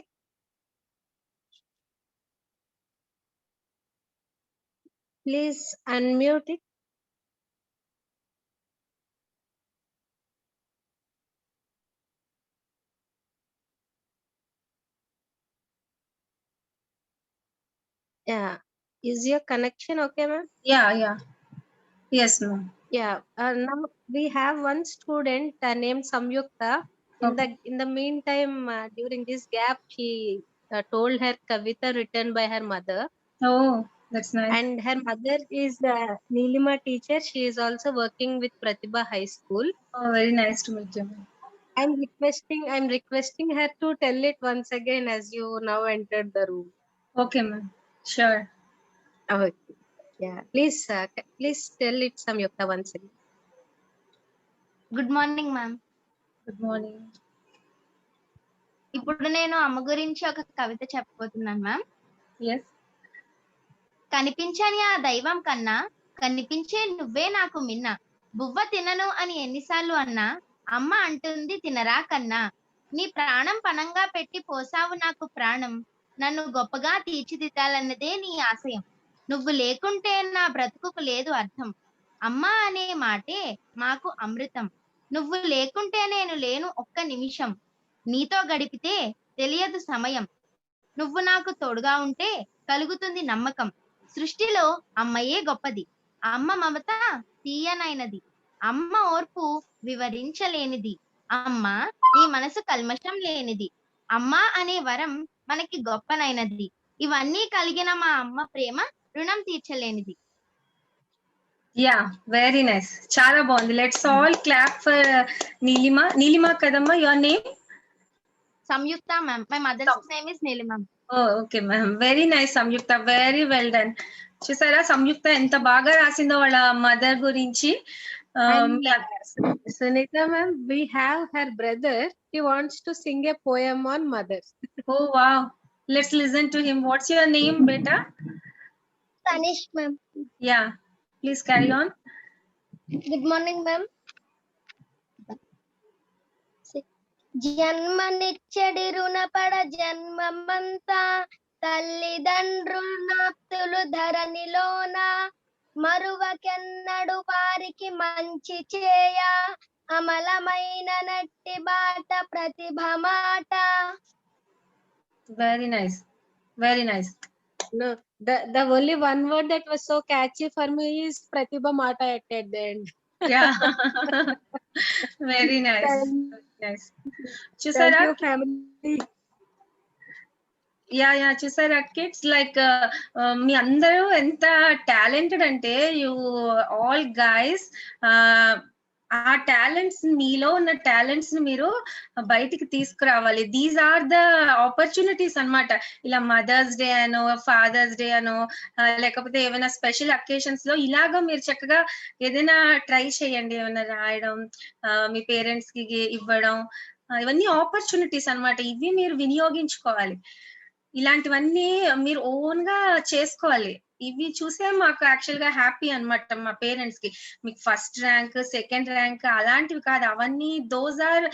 Please unmute it. Yeah. Is your connection okay, ma'am? Yeah. Yes, ma'am. Yeah. Now we have one student named Samyukta. In the meantime, during this gap, she told her Kavita written by her mother. Oh, that's nice. And her mother is Nilima teacher. She is also working with Pratibha High School. Oh, very nice to meet you, ma'am. I'm requesting her to tell it once again as you now entered the room. Okay, ma'am. Sure. Okay. Yeah. Please tell it Samyukta once again. Good morning ma'am. Good morning. ఇప్పుడు నేను అమ్మ గురించి ఒక కవిత చెప్పబోతున్నాను మ్యామ్. Yes. కనిపించని ఆ దైవం కన్నా కనిపించే నువ్వే నాకు మిన్న. బువ్వ తినను అని ఎన్నిసార్లు అన్నా అమ్మ అంటుంది తినరా కన్నా. నీ ప్రాణం పణంగా పెట్టి పోసావు నాకు ప్రాణం. నన్ను గొప్పగా తీర్చిదిద్దాలన్నదే నీ ఆశయం. నువ్వు లేకుంటే నా బ్రతుకుకు లేదు అర్థం. అమ్మ అనే మాటే మాకు అమృతం. నువ్వు లేకుంటే నేను లేను ఒక్క నిమిషం. నీతో గడిపితే తెలియదు సమయం. నువ్వు నాకు తోడుగా ఉంటే కలుగుతుంది నమ్మకం. సృష్టిలో అమ్మయే గొప్పది. అమ్మ మమత తీయనైనది. అమ్మ ఓర్పు వివరించలేనిది. అమ్మ నీ మనసు కల్మషం లేనిది. అమ్మ అనే వరం మనకి గొప్పనైనది. ఇవన్నీ కలిగిన మా అమ్మ ప్రేమ రుణం తీర్చలేనిది. Yeah, very nice. Chala బాగుంది. Let's all clap for Nilima. Nilima kadamma, your name? Samyukta ma'am. My mother's name is Nilima. Oh, okay, ma'am. Very nice, Samyukta. Very well done. చూసారా సంయుక్త ఎంత బాగా రాసిందో వాళ్ళ మదర్ గురించి. Sunita ma'am, we have her brother. He wants to sing a poem on mother. Oh, wow. Let's listen to him. What's your name, beta? Tanish ma'am. Yeah, please carry on. Good morning ma'am. జన్మనిచ్చడి రుణపడ జన్మమంతా తల్లిదండ్రులు ధరణిలోన మరువకెన్నడు వారికి మంచి చేయ అమలమైన నట్టి బాట ప్రతిభ మాట. Very nice. Very nice. No, the only one word that was so catchy for me is Pratibha Mata at the end. Yeah. Very nice. Very nice. Thank చూసారా you, family. యా చూసారా కిడ్స్ లైక్ మీ అందరూ ఎంత టాలెంటెడ్ అంటే యూ ఆల్ గైస్ ఆ టాలెంట్స్, మీలో ఉన్న టాలెంట్స్ ని మీరు బయటికి తీసుకురావాలి. దీస్ ఆర్ ద ఆపర్చునిటీస్ అన్నమాట. ఇలా మదర్స్ డే అనో, ఫాదర్స్ డే అనో, లేకపోతే ఏమైనా స్పెషల్ అకేషన్స్ లో ఇలాగా మీరు చక్కగా ఏదైనా ట్రై చేయండి. ఏమైనా రాయడం, మీ పేరెంట్స్ కి ఇవ్వడం, ఇవన్నీ ఆపర్చునిటీస్ అన్నమాట. ఇవి మీరు వినియోగించుకోవాలి. ఇలాంటివన్నీ మీరు ఓన్ గా చేసుకోవాలి. ఇవి చూసే మాకు యాక్చువల్ గా హ్యాపీ అన్నమాట మా పేరెంట్స్ కి. మీకు ఫస్ట్ ర్యాంక్, సెకండ్ ర్యాంక్ అలాంటివి కాదు. అవన్నీ దోస్ ఆర్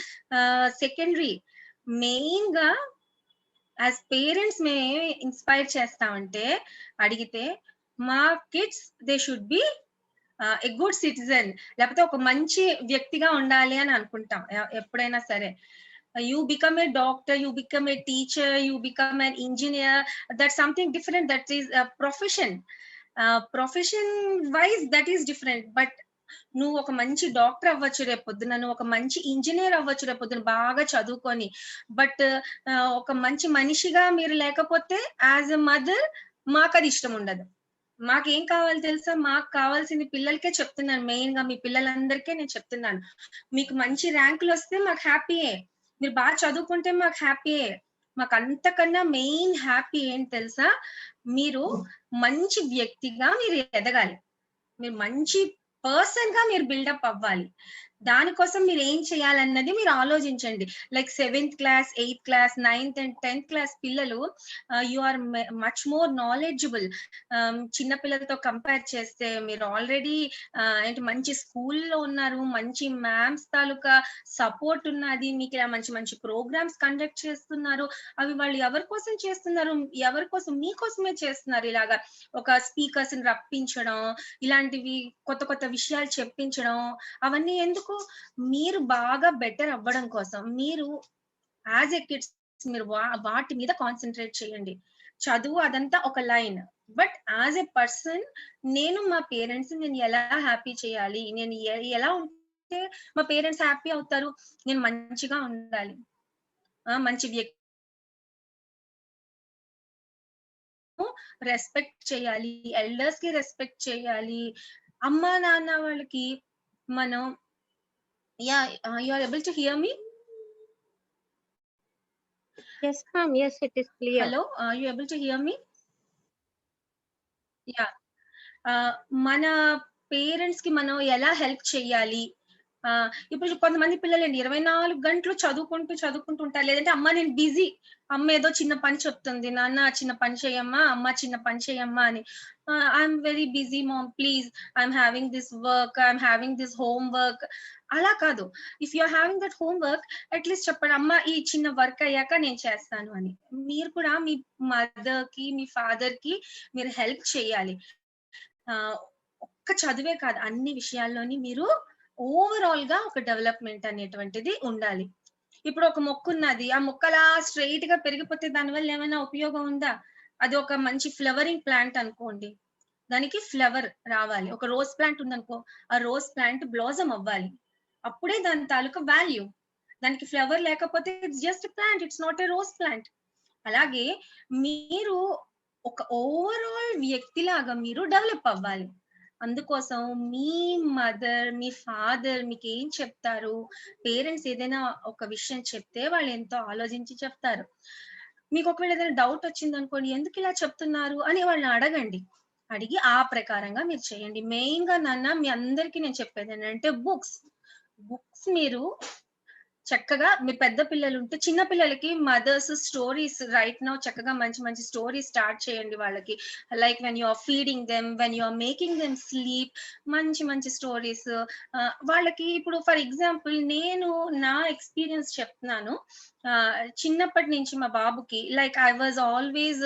సెకండరీ. మెయిన్ గా యాజ్ పేరెంట్స్ మేము ఇన్స్పైర్ చేస్తామంటే, అడిగితే మా kids they should be a good citizen, లేకపోతే ఒక మంచి వ్యక్తిగా ఉండాలి అని అనుకుంటాం ఎప్పుడైనా సరే. You become a doctor, you become a teacher, you become an engineer, that's something different. That is a profession. Profession wise that is different. But నువ్వు ఒక మంచి డాక్టర్ అవ్వచ్చు రేపొద్దున, నువ్వు ఒక మంచి ఇంజనీర్ అవ్వచ్చు రేపొద్దున బాగా చదువుకొని. బట్ ఒక మంచి మనిషిగా మీరు లేకపోతే యాజ్ ఎ మదర్ మాకు అది ఇష్టం ఉండదు. మాకేం కావాలి తెలుసా? మాకు కావాల్సింది, పిల్లలకే చెప్తున్నాను, మెయిన్ గా మీ పిల్లలందరికీ నేను చెప్తున్నాను, మీకు మంచి ర్యాంకులు వస్తే మాకు హ్యాపీయే, మీరు బాగా చదువుకుంటే మాకు హ్యాపీయే. మాకు అంతకన్నా మెయిన్ హ్యాపీ ఏంటి తెలుసా? మీరు మంచి వ్యక్తిగా మీరు ఎదగాలి, మీరు మంచి పర్సన్ గా మీరు బిల్డప్ అవ్వాలి. దానికోసం మీరు ఏం చేయాలన్నది మీరు ఆలోచించండి. Like 7th class, 8th class, 9th and 10th class పిల్లలు, you are much more knowledgeable. చిన్న పిల్లలతో కంపేర్ చేస్తే మీరు ఆల్రెడీ ఏంటి మంచి స్కూల్లో ఉన్నారు, మంచి మ్యామ్స్ తాలూకా సపోర్ట్ ఉన్నది, మీకు ఇలా మంచి మంచి ప్రోగ్రామ్స్ కండక్ట్ చేస్తున్నారు. అవి వాళ్ళు ఎవరి కోసం చేస్తున్నారు? ఎవరి కోసం? మీకోసమే చేస్తున్నారు. ఇలాగా ఒక స్పీకర్స్ ని రప్పించడం, ఇలాంటివి కొత్త కొత్త విషయాలు చెప్పించడం, అవన్నీ ఎందుకు? మీరు బాగా బెటర్ అవ్వడం కోసం. మీరు యాజ్ ఎ కిడ్స్ మీరు వాటి మీద కాన్సన్ట్రేట్ చేయండి. చదువు అదంతా ఒక line, but as a person నేను మా పేరెంట్స్ నేను ఎలా హ్యాపీ చేయాలి, నేను ఎలా ఉంటే మా పేరెంట్స్ హ్యాపీ అవుతారు, నేను మంచిగా ఉండాలి, మంచి వ్యక్తి, రెస్పెక్ట్ చేయాలి, ఎల్డర్స్ కి రెస్పెక్ట్ చేయాలి, అమ్మా నాన్న వాళ్ళకి మనం. Yeah, you are able to hear me? Yes, ma'am. Yes, it is clear. Hello, you able to hear me? Yeah, మన పేరెంట్స్ కి మనం ఎలా హెల్ప్ చేయాలి? ఇప్పుడు కొంతమంది పిల్లలండి 24 గంటలు చదువుకుంటూ ఉంటారు. లేదంటే అమ్మ నేను బిజీ, అమ్మ ఏదో చిన్న పని చెప్తుంది, నాన్న చిన్న పని చేయమ్మా, అమ్మ చిన్న పని చేయమ్మా అని. I'm very busy mom, please, I'm having this work, I'm having this home work. అలా కాదు. If you are having that home work, at least చెప్పండి, అమ్మ ఈ చిన్న వర్క్ అయ్యాక నేను చేస్తాను అని. మీరు కూడా మీ మదర్ కి, మీ ఫాదర్ కి మీరు హెల్ప్ చేయాలి. ఒక్క చదువే కాదు, అన్ని విషయాల్లోని మీరు ఓవరాల్ గా ఒక డెవలప్మెంట్ అనేటువంటిది ఉండాలి. ఇప్పుడు ఒక మొక్క ఉన్నది, ఆ మొక్కలా స్ట్రైట్ గా పెరిగిపోతే దానివల్ల ఏమైనా ఉపయోగం ఉందా? అది ఒక మంచి ఫ్లవరింగ్ ప్లాంట్ అనుకోండి, దానికి ఫ్లవర్ రావాలి. ఒక రోజ్ ప్లాంట్ ఉందనుకో, ఆ రోజ్ ప్లాంట్ బ్లాజమ్ అవ్వాలి, అప్పుడే దాని తాలూకా వాల్యూ. దానికి ఫ్లవర్ లేకపోతే it's just plant, it's not a rose plant. అలాగే మీరు ఒక ఓవరాల్ వ్యక్తిలాగా మీరు డెవలప్ అవ్వాలి. అందుకోసం మీ మదర్, మీ ఫాదర్ మీకు ఏం చెప్తారు? పేరెంట్స్ ఏదైనా ఒక విషయం చెప్తే వాళ్ళు ఎంతో ఆలోచించి చెప్తారు. మీకు ఒకవేళ ఏదైనా డౌట్ వచ్చింది అనుకోండి, ఎందుకు ఇలా చెప్తున్నారు అని వాళ్ళని అడగండి. అడిగి ఆ ప్రకారంగా మీరు చేయండి. మెయిన్ గా నాన్న మీ అందరికీ నేను చెప్పేది ఏంటంటే, బుక్స్ మీరు చక్కగా, మీ పెద్ద పిల్లలు ఉంటే చిన్న పిల్లలకి మదర్స్ స్టోరీస్ రైట్ నౌ చక్కగా మంచి మంచి స్టోరీస్ స్టార్ట్ చేయండి వాళ్ళకి. Like when you are feeding them, when you are making them sleep, మంచి మంచి స్టోరీస్ వాళ్ళకి. ఇప్పుడు ఫర్ ఎగ్జాంపుల్ నేను నా ఎక్స్పీరియన్స్ చెప్తున్నాను. చిన్నప్పటి నుంచి మా బాబుకి, like I was always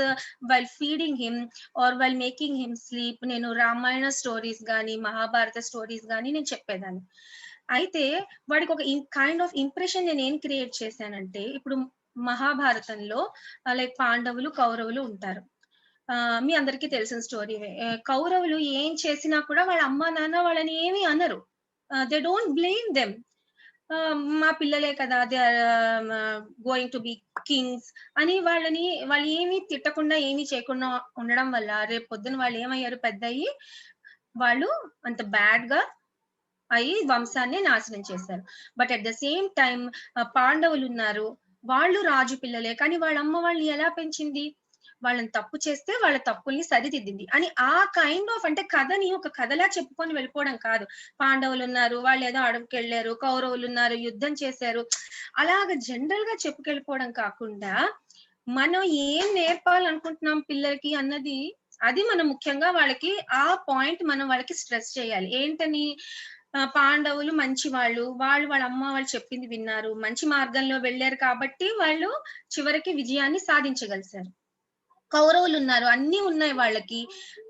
while feeding him or while making him sleep, నేను రామాయణ స్టోరీస్ గానీ, మహాభారత స్టోరీస్ గానీ నేను చెప్పేదాన్ని. అయితే వాడికి ఒక కైండ్ ఆఫ్ ఇంప్రెషన్ నేను ఏం క్రియేట్ చేశానంటే, ఇప్పుడు మహాభారతంలో లైక్ పాండవులు, కౌరవులు ఉంటారు. మీ అందరికీ తెలిసిన స్టోరీ. కౌరవులు ఏం చేసినా కూడా వాళ్ళ అమ్మా నాన్న వాళ్ళని ఏమీ అనరు. They don't blame them. మా పిల్లలే కదా, they are going to be kings అని వాళ్ళు ఏమీ తిట్టకుండా, ఏమీ చేయకుండా ఉండడం వల్ల రేపు పొద్దున వాళ్ళు ఏమయ్యారు? పెద్ద అయ్యి వాళ్ళు అంత బ్యాడ్ గా అయి వంశాన్ని నాశనం చేశారు. But at the same time పాండవులు ఉన్నారు, వాళ్ళు రాజు పిల్లలే, కానీ వాళ్ళ అమ్మ వాళ్ళని ఎలా పెంచింది, వాళ్ళని తప్పు చేస్తే వాళ్ళ తప్పుల్ని సరిదిద్దింది అని ఆ కైండ్ ఆఫ్, అంటే కథని ఒక కథలా చెప్పుకొని వెళ్ళిపోవడం కాదు. పాండవులు ఉన్నారు, వాళ్ళు ఏదో అడవికి వెళ్ళారు, కౌరవులు ఉన్నారు, యుద్ధం చేశారు, అలాగ జనరల్ గా చెప్పుకెళ్ళిపోవడం కాకుండా మనం ఏం నేర్పాలనుకుంటున్నాం పిల్లలకి అన్నది, అది మనం ముఖ్యంగా వాళ్ళకి ఆ పాయింట్ మనం వాళ్ళకి స్ట్రెస్ చేయాలి. ఏంటని, పాండవులు మంచి వాళ్ళు, వాళ్ళ అమ్మ వాళ్ళు చెప్పింది విన్నారు, మంచి మార్గంలో వెళ్ళారు కాబట్టి వాళ్ళు చివరికి విజయాన్ని సాధించగలిశారు. కౌరవులు ఉన్నారు, అన్ని ఉన్నాయి వాళ్ళకి,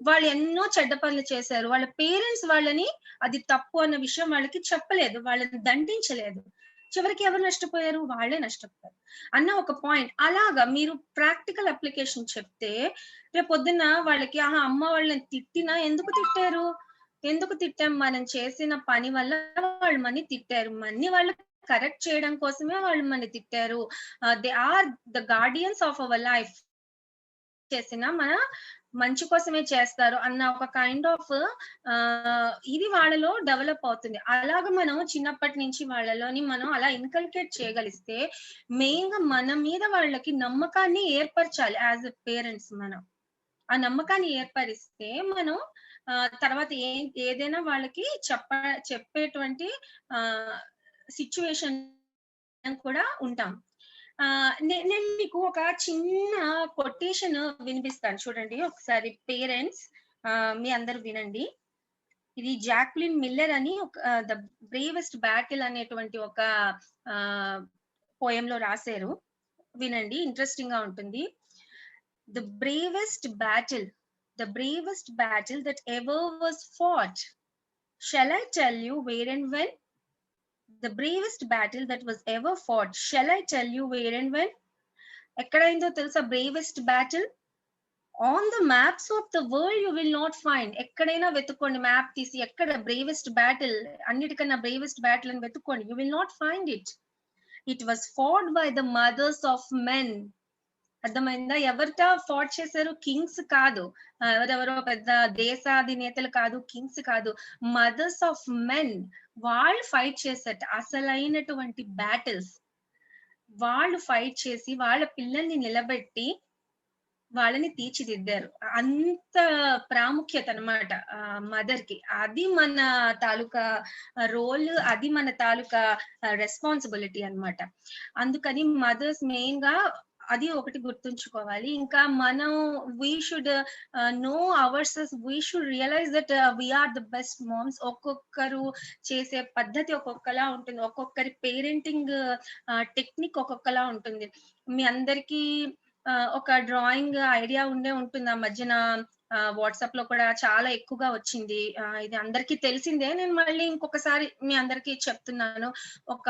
వాళ్ళు ఎన్నో చెడ్డ పనులు చేశారు, వాళ్ళ పేరెంట్స్ వాళ్ళని అది తప్పు అన్న విషయం వాళ్ళకి చెప్పలేదు, వాళ్ళని దండించలేదు, చివరికి ఎవరు నష్టపోయారు, వాళ్ళే నష్టపోయారు అన్న ఒక పాయింట్. అలాగా మీరు ప్రాక్టికల్ అప్లికేషన్ చెప్తే రేపు పొద్దున్న వాళ్ళకి, అమ్మ వాళ్ళని తిట్టినా ఎందుకు తిట్టారు, ఎందుకు తిట్టాం, మనం చేసిన పని వల్ల వాళ్ళు మన్ని తిట్టారు, మన్ని వాళ్ళు కరెక్ట్ చేయడం కోసమే వాళ్ళు మన తిట్టారు, they are the guardians of our life, చేసిన మన మంచి కోసమే చేస్తారు అన్న ఒక కైండ్ ఆఫ్ ఇది వాళ్ళలో డెవలప్ అవుతుంది. అలాగ మనం చిన్నప్పటి నుంచి వాళ్ళలోని మనం అలా ఇన్కల్కేట్ చేయగలిస్తే మెయిన్ గా మన మీద వాళ్ళకి నమ్మకాన్ని ఏర్పరచాలి యాజ్ ఎ పేరెంట్స్. మనం ఆ నమ్మకాన్ని ఏర్పరిస్తే మనం తర్వాత ఏదైనా వాళ్ళకి చెప్పేటువంటి సిచ్యువేషన్ కూడా ఉంటాం. నేను మీకు ఒక చిన్న కొటేషన్ వినిపిస్తాను చూడండి ఒకసారి, పేరెంట్స్ మీ అందరు వినండి. ఇది జాక్లిన్ మిల్లర్ అని ఒక ద బ్రేవెస్ట్ బ్యాటిల్ అనేటువంటి ఒక పోయం లో రాశారు, వినండి, ఇంట్రెస్టింగ్ గా ఉంటుంది. The bravest battle that ever was fought. Shall I tell you where and when? The bravest battle that was ever fought. Shall I tell you where and when? ఎక్కడైందో తెలుసా bravest battle? On the maps of the world you will not find. ఎక్కడైనా వెతుక్కోండి, మ్యాప్ తీసి ఎక్కడ bravest battle, అన్నిటికన్నా bravest battle అని వెతుక్కోండి, you will not find it. It was fought by the mothers of men. అర్థమైందా? ఎవరితో ఫాట్ చేశారు? కింగ్స్ కాదు, ఎవరెవరో పెద్ద దేశాధినేతలు కాదు, కింగ్స్ కాదు, మదర్స్ ఆఫ్ మెన్. వాళ్ళు ఫైట్ చేసేట అసలైనటువంటి బ్యాటిల్స్, వాళ్ళు ఫైట్ చేసి వాళ్ళ పిల్లల్ని నిలబెట్టి వాళ్ళని తీర్చిదిద్దారు. అంత ప్రాముఖ్యత అన్నమాట మదర్ కి. అది మన తాలూకా రోల్, అది మన తాలూకా రెస్పాన్సిబిలిటీ అన్నమాట. అందుకని మదర్స్ మెయిన్ గా అది ఒకటి గుర్తుంచుకోవాలి. ఇంకా మనం we should know our selves, we should realize that we are the best moms. ఒక్కొక్కరు చేసే పద్ధతి ఒక్కొక్కలా ఉంటుంది, ఒక్కొక్కరి పేరెంటింగ్ టెక్నిక్ ఒక్కొక్కలా ఉంటుంది. మీ అందరికీ ఒక డ్రాయింగ్ ఐడియా ఉంటుంది, ఆ మధ్యన వాట్సాప్ లో కూడా చాలా ఎక్కువగా వచ్చింది, ఇది అందరికీ తెలిసిందే, నేను మళ్ళీ ఇంకొకసారి మీ అందరికీ చెప్తున్నాను. ఒక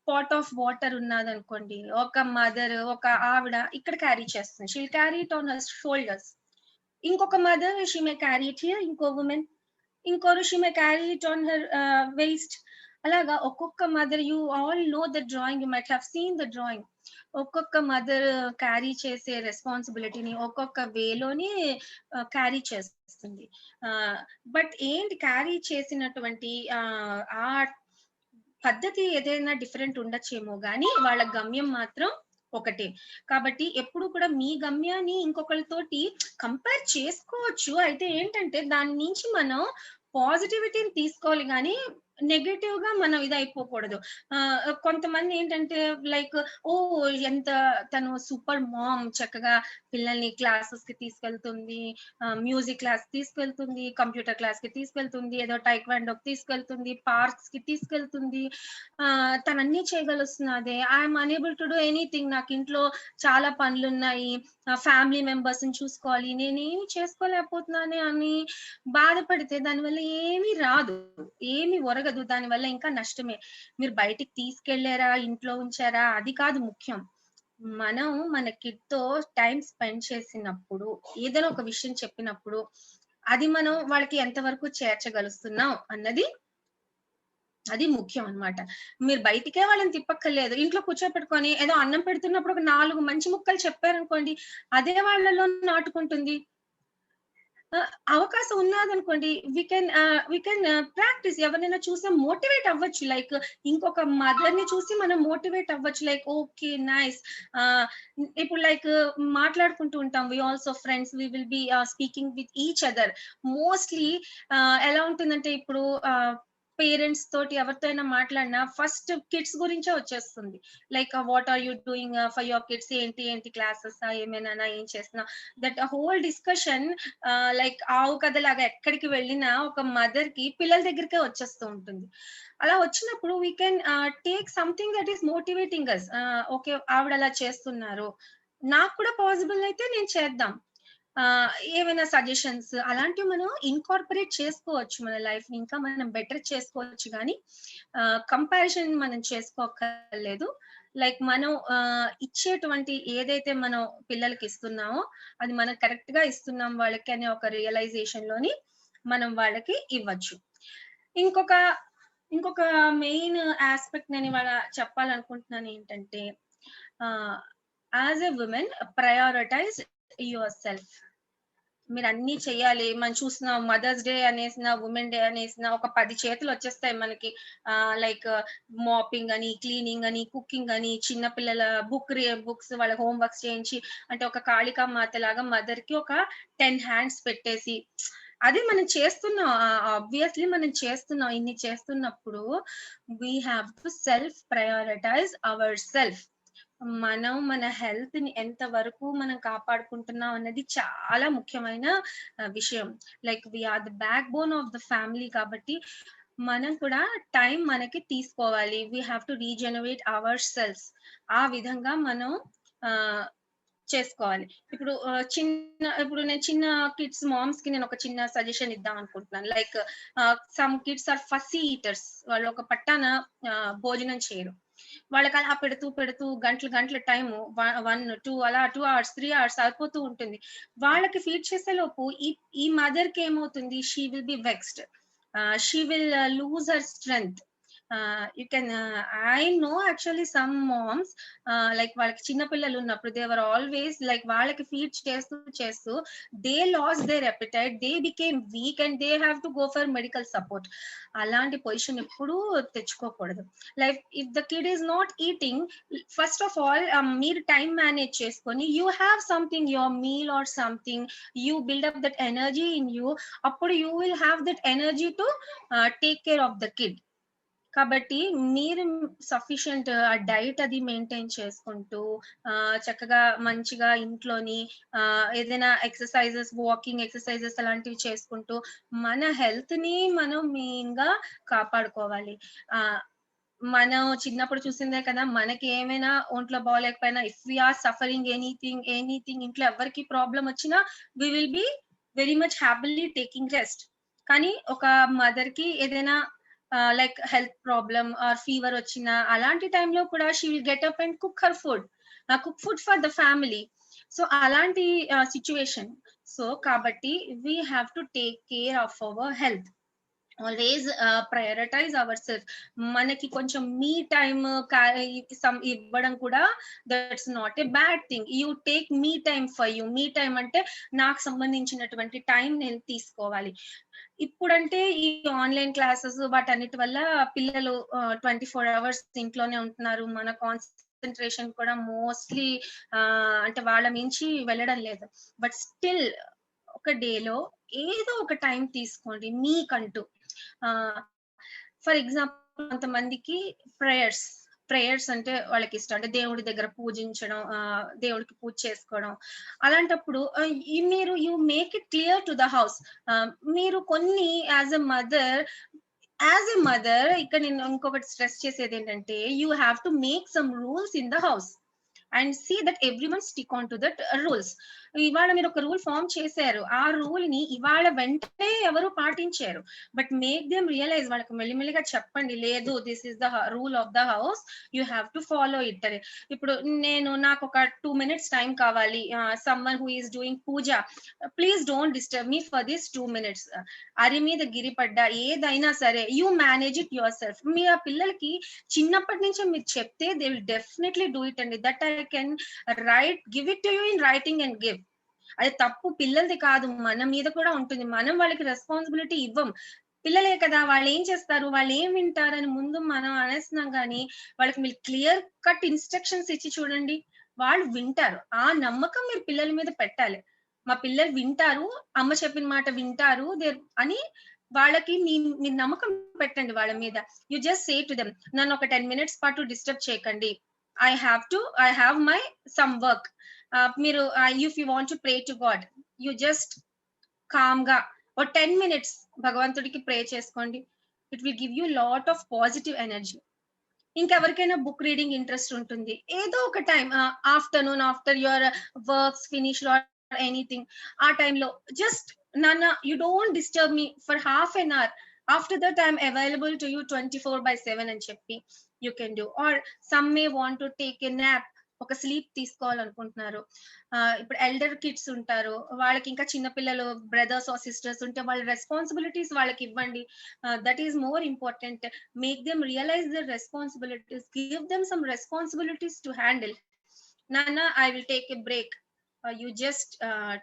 పాట్ ఆఫ్ వాటర్ ఉన్నది అనుకోండి, ఒక మదర్, ఒక ఆవిడ ఇక్కడ క్యారీ చేస్తుంది, she will carry it on her shoulders. ఇంకొక mother she may carry it here, ఇంకో ఉమెన్ ఇంకోరు she may carry it on her waist. అలాగా ఒక్కొక్క mother, you all know the drawing, you might have seen the drawing. ఒక్కొక్క మదర్ క్యారీ చేసే రెస్పాన్సిబిలిటీని ఒక్కొక్క వేలోని క్యారీ చేస్తుంది. బట్ ఏంటి, క్యారీ చేసినటువంటి ఆ పద్ధతి ఏదైనా డిఫరెంట్ ఉండొచ్చేమో గానీ వాళ్ళ గమ్యం మాత్రం ఒకటే. కాబట్టి ఎప్పుడు కూడా మీ గమ్యాన్ని ఇంకొకరితోటి కంపేర్ చేసుకోవచ్చు, అయితే ఏంటంటే దాని నుంచి మనం పాజిటివిటీని తీసుకోవాలి కానీ నెగటివ్ గా మనం ఇది అయిపోకూడదు. కొంతమంది ఏంటంటే లైక్, ఓ ఎంత తను సూపర్ మామ్, చక్కగా పిల్లల్ని క్లాసెస్ కి తీసుకెళ్తుంది, మ్యూజిక్ క్లాస్ తీసుకెళ్తుంది, కంప్యూటర్ క్లాస్ కి తీసుకెళ్తుంది, ఏదో టైక్వాండోకి తీసుకెళ్తుంది, పార్క్స్ కి తీసుకెళ్తుంది, తను అన్ని చేయగలుస్తున్నదే, I'm unable to do anything, నాకు ఇంట్లో చాలా పనులు ఉన్నాయి, ఫ్యామిలీ మెంబర్స్ ని చూసుకోవాలి, నేనేమి చేసుకోలేకపోతున్నానే అని బాధపడితే దానివల్ల ఏమీ రాదు, ఏమి ఒరగదు, దానివల్ల ఇంకా నష్టమే. మీరు బయటికి తీసుకెళ్లారా, ఇంట్లో ఉంచారా, అది కాదు ముఖ్యం. మనం మన కిడ్ తో టైం స్పెండ్ చేసినప్పుడు, ఏదైనా ఒక విషయం చెప్పినప్పుడు అది మనం వాళ్ళకి ఎంతవరకు చేర్చగలుస్తున్నాం అన్నది, అది ముఖ్యం అన్నమాట. మీరు బయటికే వాళ్ళని తిప్పక్కర్లేదు, ఇంట్లో కూర్చోపెట్టుకొని ఏదో అన్నం పెడుతున్నప్పుడు ఒక 4 మంచి ముక్కలు చెప్పారనుకోండి, అదే వాళ్ళలో నాటుకుంటుంది. అవకాశం ఉన్నదనుకోండి, వి కెన్ ప్రాక్టీస్. ఎవరినైనా చూసి మోటివేట్ అవ్వచ్చు. లైక్ ఇంకొక మదర్ ని చూసి మనం మోటివేట్ అవ్వచ్చు. Like okay nice. ఇప్పుడు లైక్ మాట్లాడుకుంటూ ఉంటాం. We also friends, we will be speaking with each other. Mostly ఎలా ఉంటుందంటే ఇప్పుడు పేరెంట్స్ తోటి ఎవరితో అయినా మాట్లాడినా ఫస్ట్ కిడ్స్ గురించే వచ్చేస్తుంది. Like what are you doing for your kids, ఏంటి క్లాసెస్, ఏమైనా ఏం చేస్తున్నా, దట్ హోల్ డిస్కషన్ లైక్ ఆవు కథలాగా ఎక్కడికి వెళ్ళినా ఒక మదర్ కి పిల్లల దగ్గరికే వచ్చేస్తూ ఉంటుంది. అలా వచ్చినప్పుడు we can take something that is motivating us. Okay, ఆవిడ అలా చేస్తున్నారు, నాకు కూడా పాసిబుల్ అయితే నేను చేద్దాం. ఏమైనా సజెషన్స్ అలాంటివి మనం ఇన్కార్పొరేట్ చేసుకోవచ్చు. మన లైఫ్ ని ఇంకా మనం బెటర్ చేసుకోవచ్చు, కానీ కంపారిజన్ మనం చేసుకోక్కర్లేదు. లైక్ మనం ఇచ్చేటువంటి ఏదైతే మనం పిల్లలకి ఇస్తున్నామో అది మనం కరెక్ట్ గా ఇస్తున్నాం వాళ్ళకి అనే ఒక రియలైజేషన్ లోని మనం వాళ్ళకి ఇవ్వచ్చు. ఇంకొక మెయిన్ ఆస్పెక్ట్ నేను ఇవాళ చెప్పాలనుకుంటున్నాను ఏంటంటే, as a women prioritize yourself. మీరు అన్ని చెయ్యాలి. మనం చూస్తున్నాం మదర్స్ డే అనేసిన, ఉమెన్ డే అనేసిన ఒక 10 చేతులు వచ్చేస్తాయి మనకి. లైక్ మాపింగ్ అని, క్లీనింగ్ అని, కుకింగ్ అని, చిన్న పిల్లల బుక్స్ వాళ్ళ హోంవర్క్స్ చేయించి, అంటే ఒక కాళికా మాత లాగా మదర్ కి ఒక 10 హ్యాండ్స్ పెట్టేసి, అది మనం చేస్తున్నాం. ఆబ్వియస్లీ మనం చేస్తున్నాం. ఇన్ని చేస్తున్నప్పుడు we have to self prioritize our self. మనం మన హెల్త్ ని ఎంత వరకు మనం కాపాడుకుంటున్నాం అన్నది చాలా ముఖ్యమైన విషయం. Like we are the backbone of the family. కాబట్టి మనం కూడా టైం మనకి తీసుకోవాలి. We have to regenerate our cells. ఆ విధంగా మనం చేసుకోవాలి. ఇప్పుడు నేను చిన్న కిడ్స్ మామ్స్ కి నేను ఒక చిన్న సజెషన్ ఇద్దాం అనుకుంటున్నాను. Like some kids are fussy eaters. వాళ్ళు ఒక పట్టాన భోజనం చేయరు. వాళ్ళకి అలా పెడుతూ గంటల టైం 1, 2 అలా 2 hours 3 hours అయిపోతూ ఉంటుంది. వాళ్ళకి ఫీడ్ చేసే లోపు ఈ మదర్ కి ఏమవుతుంది, she will be vexed, she will lose her strength. You can I know actually some moms like వాళ్ళకి చిన్న పిల్లలు ఉన్నప్పుడు they were always like వాళ్ళకి ఫీడ్ చేస్తూ they lost their appetite, they became weak and they have to go for medical support. అలాంటి పొజిషన్ ఎప్పుడు తెచ్చుకోకూడదు. Like if the kid is not eating, first of all మీరు టైం మేనేజ్ చేసుకొని you have something, your meal or something, you build up that energy in you. అప్పుడు you will have that energy to take care of the kid. కాబట్టి మీరు సఫిషియంట్ డైట్ అది మెయింటైన్ చేసుకుంటూ చక్కగా మంచిగా ఇంట్లోని ఏదైనా ఎక్సర్సైజెస్, వాకింగ్ ఎక్సర్సైజెస్ అలాంటివి చేసుకుంటూ మన హెల్త్ ని మనం మెయిన్ గా కాపాడుకోవాలి. మనం చిన్నప్పుడు చూసిందే కదా, మనకి ఏమైనా ఒంట్లో బాగోలేకపోయినా, if we are suffering anything, ఇంట్లో ఎవరికి ప్రాబ్లం వచ్చినా we will be very much happily taking rest. కానీ ఒక మదర్ కి ఏదైనా like health problem or fever వచ్చినా అలాంటి టైంలో కూడా she will get up and cook food for the family. So అలాంటి సిచ్యువేషన్. సో కాబట్టి we have to take care of our health. Always prioritise our self. మనకి కొంచెం మీ టైమ్ ఇవ్వడం కూడా that's not a bad thing. You take me time for you. Me time అంటే నాకు సంబంధించినటువంటి టైం నేను తీసుకోవాలి. ఇప్పుడంటే ఈ ఆన్లైన్ క్లాసెస్ వాటన్నిటి వల్ల పిల్లలు 24 hours ఇంట్లోనే ఉంటున్నారు. మన కాన్సన్ట్రేషన్ కూడా మోస్ట్లీ అంటే వాళ్ళ మించి వెళ్ళడం లేదు. బట్ స్టిల్ ఒక డేలో ఏదో ఒక టైం తీసుకోండి మీకంటూ. ఫర్ ఎగ్జాంపుల్ కొంతమందికి ప్రేయర్స్ అంటే వాళ్ళకి ఇష్టం, అంటే దేవుడి దగ్గర పూజించడం, దేవుడికి పూజ చేసుకోవడం. అలాంటప్పుడు మీరు you make it clear to the house. మీరు కొన్ని యాజ్ ఎ మదర్ ఇక్కడ నేను ఇంకొకటి స్ట్రెస్ చేసేది ఏంటంటే, you have to make some rules in the house and see that everyone stick on to that rules. ఇవాళ మీరు ఒక రూల్ ఫామ్ చేశారు, ఆ రూల్ ని ఇవాళ వెంటనే ఎవరు పాటించారు. But make them realise. వాళ్ళకి మెల్లిమెల్లిగా చెప్పండి, లేదు this is the rule of the house, you have to follow it అని. ఇప్పుడు నాకు ఒక 2 minutes టైం కావాలి, someone who is doing puja, please don't disturb me for this 2 minutes. అరి మీద గిరిపడ్డా ఏదైనా సరే you manage it your self. మీ ఆ పిల్లలకి చిన్నప్పటి నుంచే మీరు చెప్తే they will definitely do it అండి. That I can give it to you in writing and give. అది తప్పు పిల్లలది కాదు, మన మీద కూడా ఉంటుంది. మనం వాళ్ళకి రెస్పాన్సిబిలిటీ ఇవ్వం. పిల్లలే కదా, వాళ్ళు ఏం చేస్తారు, వాళ్ళు ఏం వింటారని ముందు మనం అనేస్తున్నాం కానీ వాళ్ళకి మీరు క్లియర్ కట్ ఇన్స్ట్రక్షన్స్ ఇచ్చి చూడండి, వాళ్ళు వింటారు. ఆ నమ్మకం మీరు పిల్లల మీద పెట్టాలి. మా పిల్లలు వింటారు, అమ్మ చెప్పిన మాట వింటారు అని వాళ్ళకి మీరు నమ్మకం పెట్టండి వాళ్ళ మీద. You just say to them, నన్ను ఒక 10 minutes పాటు డిస్టర్బ్ చేయకండి, I have my some work. మీరు if you want to pray to God, you just calm గా ఒక 10 minutes భగవంతుడికి ప్రే చేసుకోండి. It will give you lot of positive energy. ఇంకెవరికైనా బుక్ రీడింగ్ ఇంట్రెస్ట్ ఉంటుంది, ఏదో ఒక time afternoon after your works finish or anything, ఆ టైంలో జస్ట్ నాన్న you don't disturb me for half an hour, after that I'm available to you 24/7 అని చెప్పి you can do. Or some may want to take a nap, ఒక స్లీప్ తీసుకోవాలనుకుంటున్నారు. ఇప్పుడు ఎల్డర్ కిడ్స్ ఉంటారు, వాళ్ళకి ఇంకా చిన్నపిల్లలు బ్రదర్స్ ఆర్ సిస్టర్స్ ఉంటే వాళ్ళ రెస్పాన్సిబిలిటీస్ వాళ్ళకి ఇవ్వండి. That is more important. make them realize their responsibilities, give them some responsibilities to handle. Nana, I will take a break, you just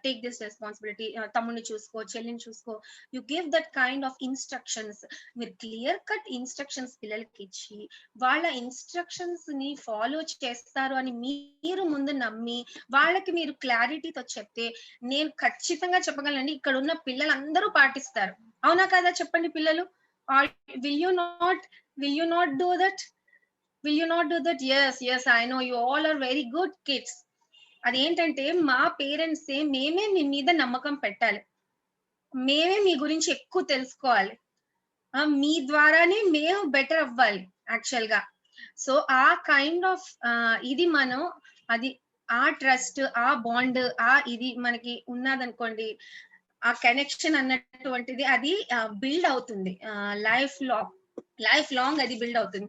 take this responsibility, తమ్ముని చూసుకో, చెల్లిని చూసుకో. You give that kind of instructions. మీరు క్లియర్ కట్ ఇన్స్ట్రక్షన్స్ పిల్లలకి ఇచ్చి వాళ్ళ ఇన్స్ట్రక్షన్స్ ని ఫాలో చేస్తారు అని మీరు ముందు నమ్మి వాళ్ళకి మీరు క్లారిటీతో చెప్తే నేను ఖచ్చితంగా చెప్పగలండి, ఇక్కడ ఉన్న పిల్లలందరూ పాటిస్తారు. అవునా కదా చెప్పండి పిల్లలు? Or will you not do that? Will you not do that? Yes, I know you all are very good kids. అదేంటంటే మా పేరెంట్స్ మేమే మీ మీద నమ్మకం పెట్టాలి, మేమే మీ గురించి ఎక్కువ తెలుసుకోవాలి, మీ ద్వారానే మేము బెటర్ అవ్వాలి యాక్చువల్ గా. సో ఆ కైండ్ ఆఫ్ ఇది మనం అది ఆ ట్రస్ట్, ఆ బాండ్, ఇది మనకి ఉన్నదనుకోండి, ఆ కనెక్షన్ అన్నటువంటిది అది బిల్డ్ అవుతుంది లైఫ్ లాంగ్ అది బిల్డ్ అవుతుంది.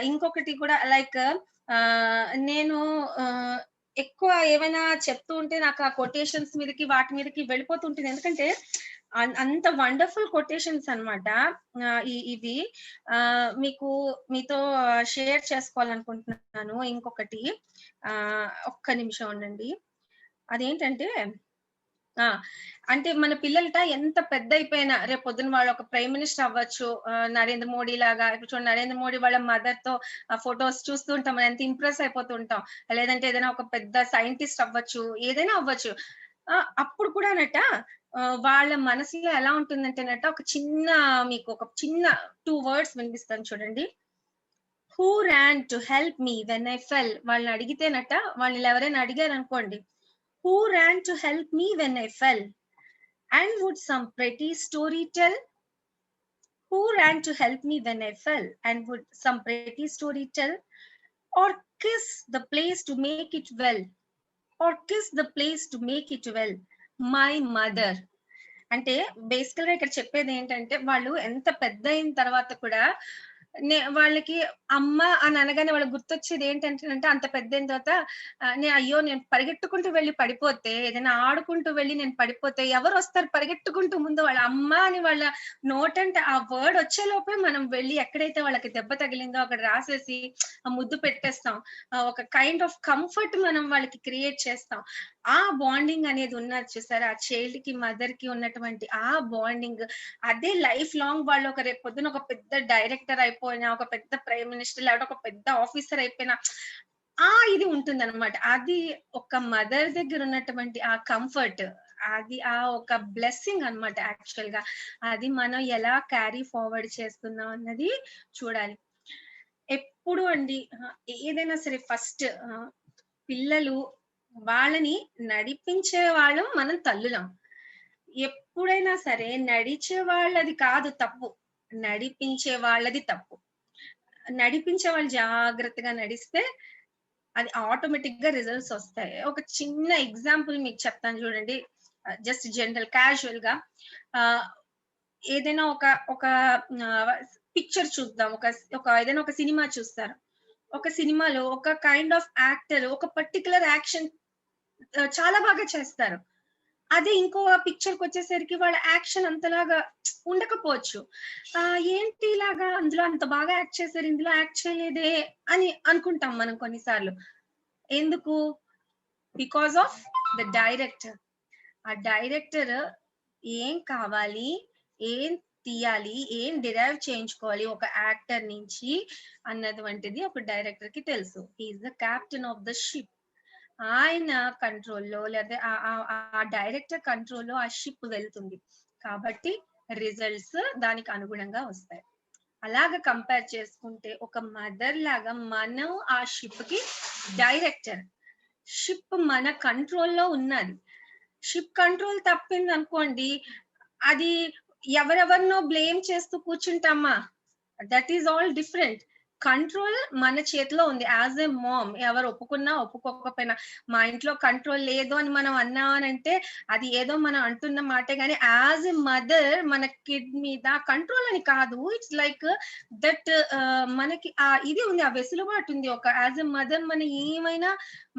ఇంకొకటి కూడా లైక్ నేను ఎక్కువ ఏమైనా చెప్తూ ఉంటే నాకు ఆ కొటేషన్స్ మీదకి వాటి మీదకి వెళ్ళిపోతుంటుంది, ఎందుకంటే అంత వండర్ఫుల్ కొటేషన్స్ అన్నమాట. ఇవి మీతో షేర్ చేసుకోవాలనుకుంటున్నాను. ఇంకొకటి ఒక్క నిమిషం ఉండండి. అదేంటంటే అంటే మన పిల్లలట ఎంత పెద్ద అయిపోయినా రేపు పొద్దున వాళ్ళు ఒక ప్రైమ్ మినిస్టర్ అవ్వచ్చు, నరేంద్ర మోడీ లాగా. ఇప్పుడు చూడండి, నరేంద్ర మోడీ వాళ్ళ మదర్ తో ఫొటోస్ చూస్తూ ఉంటాం, మనం ఎంత ఇంప్రెస్ అయిపోతుంటాం. లేదంటే ఏదైనా ఒక పెద్ద సైంటిస్ట్ అవ్వచ్చు, ఏదైనా అవ్వచ్చు. అప్పుడు కూడా నట వాళ్ళ మనసులో ఎలా ఉంటుందంటేనట మీకు ఒక చిన్న 2 words వినిపిస్తాను చూడండి. Who ran to help me when I fell. వాళ్ళని అడిగితేనట, వాళ్ళని ఎవరైనా అడిగారు అనుకోండి, who ran to help me when I fell? And would some pretty story tell? Who ran to help me when I fell? And would some pretty story tell? Or kiss the place to make it well? Or kiss the place to make it well? My mother. అంటే బేసికల్ గా ఇక్కడ చెప్పేది ఏంటంటే, వాళ్ళు ఎంత పెద్ద అయిన తర్వాత కూడా వాళ్ళకి అమ్మ అని అనగానే వాళ్ళకి గుర్తొచ్చేది ఏంటంటే, అంత పెద్ద అయిన తర్వాత నేను పరిగెట్టుకుంటూ వెళ్ళి పడిపోతే, ఏదైనా ఆడుకుంటూ వెళ్ళి నేను పడిపోతే ఎవరు వస్తారు పరిగెట్టుకుంటూ? ముందు వాళ్ళ అమ్మ అని వాళ్ళ నోటంటే ఆ వర్డ్ వచ్చే లోపే మనం వెళ్ళి ఎక్కడైతే వాళ్ళకి దెబ్బ తగిలిందో అక్కడ రాసేసి ఆ ముద్దు పెట్టేస్తాం. ఒక కైండ్ ఆఫ్ కంఫర్ట్ మనం వాళ్ళకి క్రియేట్ చేస్తాం. ఆ బాండింగ్ అనేది ఉన్నది చూసారా, ఆ చైల్డ్ కి మదర్ కి ఉన్నటువంటి ఆ బాండింగ్, అదే లైఫ్ లాంగ్ వాళ్ళు ఒక రేపు పొద్దున ఒక పెద్ద డైరెక్టర్ అయిపోయినా, ఒక పెద్ద ప్రైమ్ మినిస్టర్ లేకపోతే ఒక పెద్ద ఆఫీసర్ అయిపోయినా ఇది ఉంటుంది అనమాట. అది ఒక మదర్ దగ్గర ఉన్నటువంటి ఆ కంఫర్ట్, అది ఒక బ్లెస్సింగ్ అన్నమాట యాక్చువల్ గా. అది మనం ఎలా క్యారీ ఫార్వర్డ్ చేస్తున్నాం అన్నది చూడాలి. ఎప్పుడు అండి ఏదైనా సరే ఫస్ట్ పిల్లలు వాళ్ళని నడిపించే వాళ్ళం మనం తల్లులం. ఎప్పుడైనా సరే నడిచే వాళ్ళది కాదు తప్పు, నడిపించే వాళ్ళది తప్పు. నడిపించే వాళ్ళు జాగ్రత్తగా నడిస్తే అది ఆటోమేటిక్ గా రిజల్ట్స్ వస్తాయి. ఒక చిన్న ఎగ్జాంపుల్ మీకు చెప్తాను చూడండి, జస్ట్ జనరల్ క్యాజువల్ గా. ఏదైనా ఒక పిక్చర్ చూద్దాం, ఏదైనా ఒక సినిమా చూస్తారు. ఒక సినిమాలో ఒక కైండ్ ఆఫ్ యాక్టర్ ఒక పర్టికులర్ యాక్షన్ చాలా బాగా చేస్తారు. అదే ఇంకో పిక్చర్ కి వచ్చేసరికి వాళ్ళ యాక్షన్ అంతలాగా ఉండకపోవచ్చు. ఏంటి ఇలాగా అందులో అంత బాగా యాక్ట్ చేశారు, ఇందులో యాక్ట్ చేయలేదే అని అనుకుంటాం మనం కొన్నిసార్లు. ఎందుకు? Because of the director. ఆ డైరెక్టర్ ఏం కావాలి, ఏం తీయాలి, ఏం డిరైవ్ చేయించుకోవాలి ఒక యాక్టర్ నుంచి అన్నటువంటిది ఒక డైరెక్టర్ కి తెలుసు. Is the captain of the ship. ఆయన కంట్రోల్లో లేదా ఆ డైరెక్టర్ కంట్రోల్లో ఆ షిప్ వెళ్తుంది కాబట్టి రిజల్ట్స్ దానికి అనుగుణంగా వస్తాయి. అలాగ కంపేర్ చేసుకుంటే ఒక మదర్ లాగా మనం ఆ షిప్ కి డైరెక్టర్. షిప్ మన కంట్రోల్లో ఉన్నది. షిప్ కంట్రోల్ తప్పింది అనుకోండి, అది ఎవరెవరినో బ్లేమ్ చేస్తూ కూర్చుంటామా, that is all different. Control మన చేతిలో ఉంది. యాజ్ ఎ మామ్, ఎవరు ఒప్పుకున్నా ఒప్పుకోకపోయినా, మా ఇంట్లో కంట్రోల్ లేదు అని మనం అన్నామనంటే అది ఏదో మనం అంటున్న మాటే, కానీ యాజ్ ఎ మదర్ మన కిడ్ మీద కంట్రోల్ అని కాదు, ఇట్స్ లైక్ దట్ మనకి ఆ ఇది ఉంది, ఆ వెసులుబాటు ఉంది. ఒక యాజ్ ఎ మదర్ మనం ఏమైనా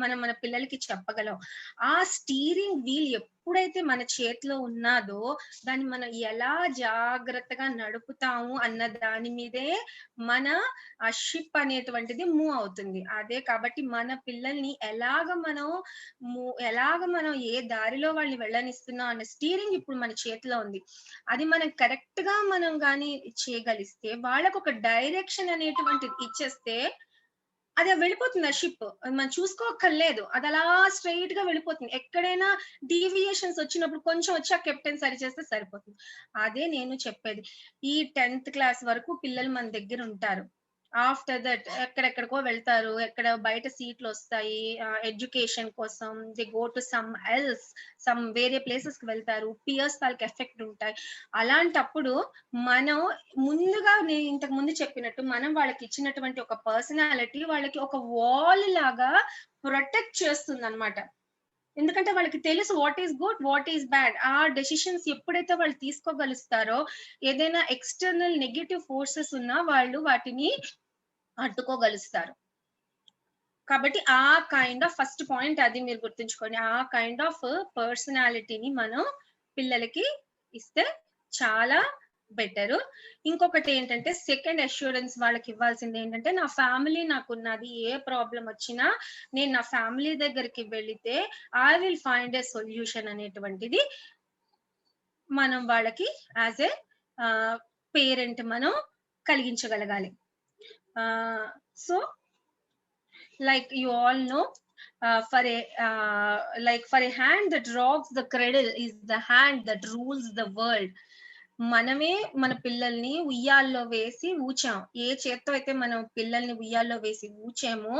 మనం మన పిల్లలకి చెప్పగలం. ఆ స్టీరింగ్ వీల్ ఎప్పుడైతే మన చేతిలో ఉన్నదో దాన్ని మనం ఎలా జాగ్రత్తగా నడుపుతాము అన్న దాని మీదే మన ఆ షిప్ అనేటువంటిది మూవ్ అవుతుంది. అదే కాబట్టి మన పిల్లల్ని ఎలాగ మనం ఏ దారిలో వాళ్ళని వెళ్ళనిస్తున్నాం అన్న స్టీరింగ్ ఇప్పుడు మన చేతిలో ఉంది. అది మనం కరెక్ట్ గా మనం గాని చేయగలిస్తే, వాళ్ళకు ఒక డైరెక్షన్ అనేటువంటిది ఇచ్చేస్తే అది వెళ్ళిపోతుంది. ఆ షిప్ మనం చూసుకోక్కర్లేదు, అది అలా స్ట్రైట్ గా వెళ్ళిపోతుంది. ఎక్కడైనా డీవియేషన్స్ వచ్చినప్పుడు కొంచెం వచ్చి ఆ కెప్టెన్ సరి చేస్తే సరిపోతుంది. అదే నేను చెప్పేది. ఈ 10th క్లాస్ వరకు పిల్లలు మన దగ్గర ఉంటారు. ఆఫ్టర్ దట్ ఎక్కడెక్కడికో వెళ్తారు, ఎక్కడ బయట సీట్లు వస్తాయి ఎడ్యుకేషన్ కోసం, దే గో టు సమ్ వేరే ప్లేసెస్ కి వెళ్తారు, పియర్స్ వాళ్ళకి ఎఫెక్ట్ ఉంటాయి. అలాంటప్పుడు మనం ముందుగా నేను ఇంతకు ముందు చెప్పినట్టు మనం వాళ్ళకి ఇచ్చినటువంటి ఒక పర్సనాలిటీ వాళ్ళకి ఒక వాల్ లాగా ప్రొటెక్ట్ చేస్తుంది అనమాట. ఎందుకంటే వాళ్ళకి తెలుసు what is good, what is bad. ఆ డెసిషన్స్ ఎప్పుడైతే వాళ్ళు తీసుకోగలుస్తారో, ఏదైనా ఎక్స్టర్నల్ నెగటివ్ ఫోర్సెస్ ఉన్నా వాళ్ళు వాటిని అడ్డుకోగలుస్తారు. కాబట్టి ఆ కైండ్ ఆఫ్ ఫస్ట్ పాయింట్ అది మీరు గుర్తుంచుకోండి. ఆ కైండ్ ఆఫ్ పర్సనాలిటీని మనం పిల్లలకి ఇస్తే చాలా బెటర్. ఇంకొకటి ఏంటంటే సెకండ్ అష్యూరెన్స్ వాళ్ళకి ఇవ్వాల్సింది ఏంటంటే, నా ఫ్యామిలీ నాకున్నది, ఏ ప్రాబ్లం వచ్చినా నేను నా ఫ్యామిలీ దగ్గరికి వెళితే I will find a solution అనేటువంటిది మనం వాళ్ళకి యాజ్ ఏ పేరెంట్ మనం కలిగించగలగాలి. So like you all know, for a hand that rocks the cradle is the hand that rules the world. మనమే మన పిల్లల్ని ఉయ్యాల్లో వేసి ఊచాం. ఏ చేత్తో అయితే మనం పిల్లల్ని ఉయ్యాల్లో వేసి ఊచామో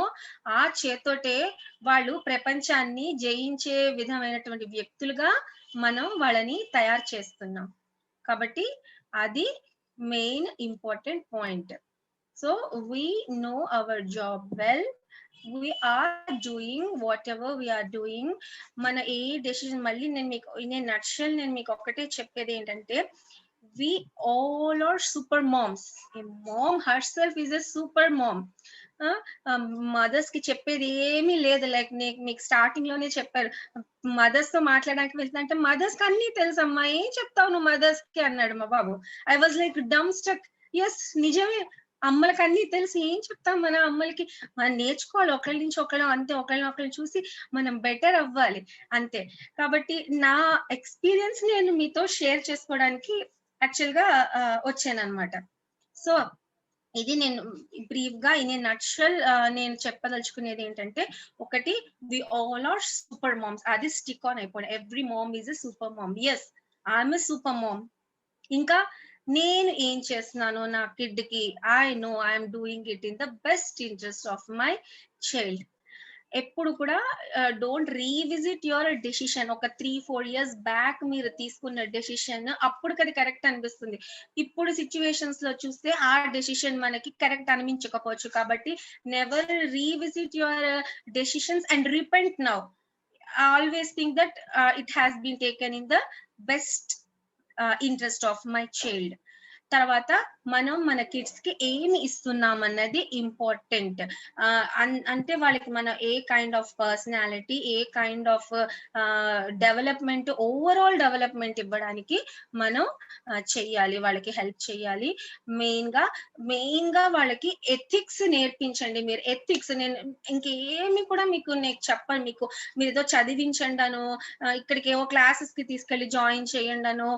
ఆ చేత్తోటే వాళ్ళు ప్రపంచాన్ని జయించే విధమైనటువంటి వ్యక్తులుగా మనం వాళ్ళని తయారు చేస్తున్నాం. కాబట్టి అది main important point. So we know our job well, we are doing whatever we are doing. మన ఏ డెసిషన్, మళ్ళీ నేను నట్షల్ నేను మీకు ఒకటే చెప్పేది ఏంటంటే, we all are super moms. A mom herself is a super mom. Mothers కి చెప్పేది ఏమీ లేదు. లైక్ మీకు స్టార్టింగ్ లోనే చెప్పారు, మదర్స్ తో మాట్లాడడానికి వెళ్తుందంటే మదర్స్ కి అన్ని తెలుసమ్మా, ఏం చెప్తావు నువ్వు మదర్స్ కి అన్నాడు మా బాబు. I was like dumb stuck. Yes, నిజమే, అమ్మలకి అన్ని తెలుసు, ఏం చెప్తాం మన అమ్మలకి. మనం నేర్చుకోవాలి ఒకళ్ళ నుంచి ఒకళ్ళు, అంతే, ఒకళ్ళని చూసి మనం బెటర్ అవ్వాలి అంతే. కాబట్టి నా ఎక్స్పీరియన్స్ నేను మీతో షేర్ చేసుకోవడానికి యాక్చువల్ గా వచ్చాను అనమాట. సో ఇది నేను బ్రీఫ్ గా ఇన్ ఏ నట్షల్ నేను చెప్పదలుచుకునేది ఏంటంటే, ఒకటి, we all are super moms. అది స్టిక్ ఆన్ అయిపోయింది. Every mom is a super mom. Yes, I'm a super mom. ఇంకా నేను ఏం చేస్తున్నానో నా కిడ్ కి, I know I'm doing it in the best interest of my child. ఎప్పుడు కూడా డోంట్ రీవిజిట్ యువర్ డెసిషన్. ఒక 3-4 years బ్యాక్ మీరు తీసుకున్న డెసిషన్ అప్పుడు అది కరెక్ట్ అనిపిస్తుంది. ఇప్పుడు సిచ్యువేషన్స్ లో చూస్తే ఆ డెసిషన్ మనకి కరెక్ట్ అనిపించకపోవచ్చు. కాబట్టి never revisit your decisions and repent now. Always think that it has been taken in the best interest of my child. తర్వాత మనం మన కిడ్స్ కి ఏమి ఇస్తున్నాం అన్నది ఇంపార్టెంట్. అంటే వాళ్ళకి మనం a kind of personality, a kind of development, overall development ఇవ్వడానికి మనం చెయ్యాలి, వాళ్ళకి హెల్ప్ చేయాలి. మెయిన్ గా వాళ్ళకి ఎథిక్స్ నేర్పించండి. మీరు ఎథిక్స్, నేను ఇంకేమి కూడా మీకు నేను చెప్పను. మీరు ఏదో చదివించండి అనో, ఇక్కడికి ఏవో క్లాసెస్ కి తీసుకెళ్లి జాయిన్ చేయండి అనో,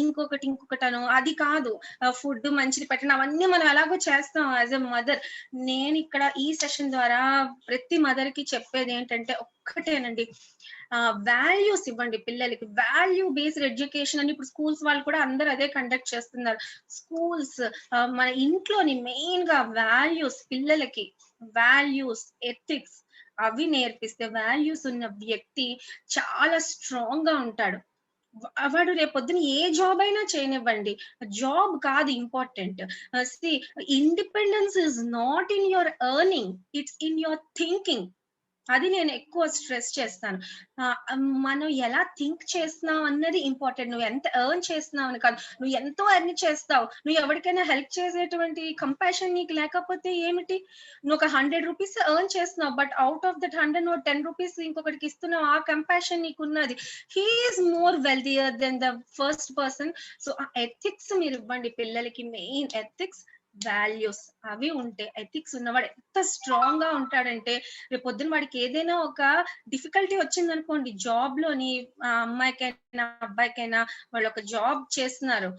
ఇంకొకటనో, అది కాదు. ఫుడ్ మంచిది పెట్టండి, అవన్నీ మనం ఎలాగో చేస్తాం యాజ్ ఎ మదర్. నేను ఇక్కడ ఈ సెషన్ ద్వారా ప్రతి మదర్ కి చెప్పేది ఏంటంటే ఒక్కటేనండి, వాల్యూస్ ఇవ్వండి పిల్లలకి. వాల్యూ బేస్డ్ ఎడ్యుకేషన్ అని ఇప్పుడు స్కూల్స్ వాళ్ళు కూడా అందరు అదే కండక్ట్ చేస్తున్నారు. స్కూల్స్, మన ఇంట్లోని మెయిన్ గా వాల్యూస్, పిల్లలకి వాల్యూస్, ఎథిక్స్ అవి నేర్పిస్తే వాల్యూస్ ఉన్న వ్యక్తి చాలా స్ట్రాంగ్ గా ఉంటాడు. వాడు రేపొద్దున ఏ జాబ్ అయినా చేయనివ్వండి, జాబ్ కాదు important. Independence is not in your earning, it's in your thinking. అది నేను ఎక్కువ స్ట్రెస్ చేస్తాను. మనం ఎలా థింక్ చేస్తున్నావు అన్నది ఇంపార్టెంట్. నువ్వు ఎంత ఎర్న్ చేస్తున్నావు అని కాదు. నువ్వు ఎంతో ఎర్న్ చేస్తావు, నువ్వు ఎవరికైనా హెల్ప్ చేసేటువంటి కంపాషన్ నీకు లేకపోతే ఏమిటి? నువ్వు ఒక 100 రూపీస్ ఎర్న్ చేస్తున్నావు, బట్ అవుట్ ఆఫ్ దట్ 100 నువ్వు 10 రూపీస్ ఇంకొకటికి ఇస్తున్నావు. ఆ కంపాషన్ నీకున్నది. He is more wealthier than the first person. So ఆ ఎథిక్స్ మీరు ఇవ్వండి పిల్లలకి. మెయిన్ ఎథిక్స్, వాల్యూస్ అవి ఉంటే, ఎథిక్స్ ఉన్నవాడు ఎంత స్ట్రాంగ్ గా ఉంటాడంటే రేపు పొద్దున వాడికి ఏదైనా ఒక డిఫికల్టీ వచ్చింది అనుకోండి జాబ్ లోని, అమ్మాయికైనా అబ్బాయికైనా, వాళ్ళు ఒక జాబ్ చేస్తున్నారు,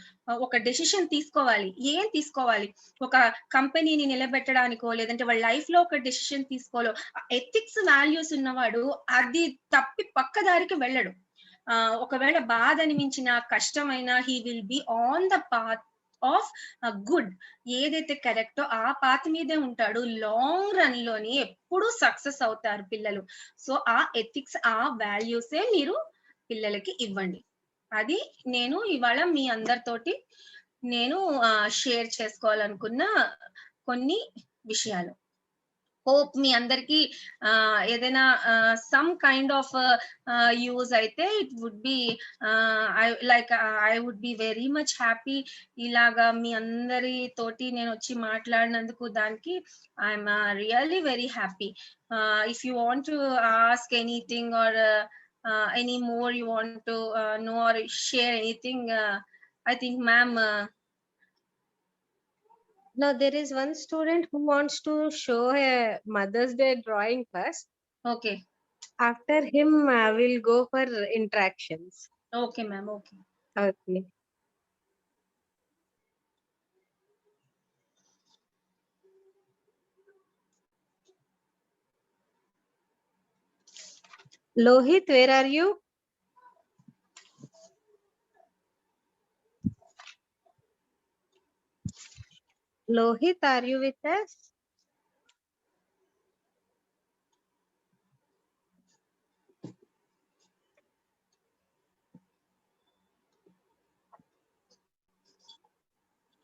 ఒక డెసిషన్ తీసుకోవాలి. ఏం తీసుకోవాలి? ఒక కంపెనీని నిలబెట్టడానికో, లేదంటే వాళ్ళ లైఫ్ లో ఒక డెసిషన్ తీసుకోవాలో, ఎథిక్స్ వాల్యూస్ ఉన్నవాడు అది తప్పి పక్క దారికి వెళ్ళడు. ఒకవేళ బాధ అనిపించిన, కష్టమైనా, he will be on the path of good. ఏదైతే కరెక్టో ఆ పాత్ మీదే ఉంటాడు. లాంగ్ రన్ లోని ఎప్పుడు సక్సెస్ అవుతారు పిల్లలు. సో ఆ ఎథిక్స్, ఆ వాల్యూసే మీరు పిల్లలకి ఇవ్వండి. అది నేను ఇవాళ మీ అందరితోటి నేను షేర్ చేసుకోవాలనుకున్న కొన్ని విషయాలు. హోప్ మీ అందరికి ఏదైనా సమ్ కైండ్ ఆఫ్ యూజ్ అయితే it would be, I would be very much happy. ఇలాగా మీ అందరి తోటి నేను వచ్చి మాట్లాడినందుకు దానికి I'm really very happy. If you want to ask anything or any more you want to know or share anything, I think ma'am, Now there is one student who wants to show a Mother's Day drawing first. okay After him, we'll go for interactions. okay ma'am, okay. Okay. Lohit, where are you? Lohit, are you with us?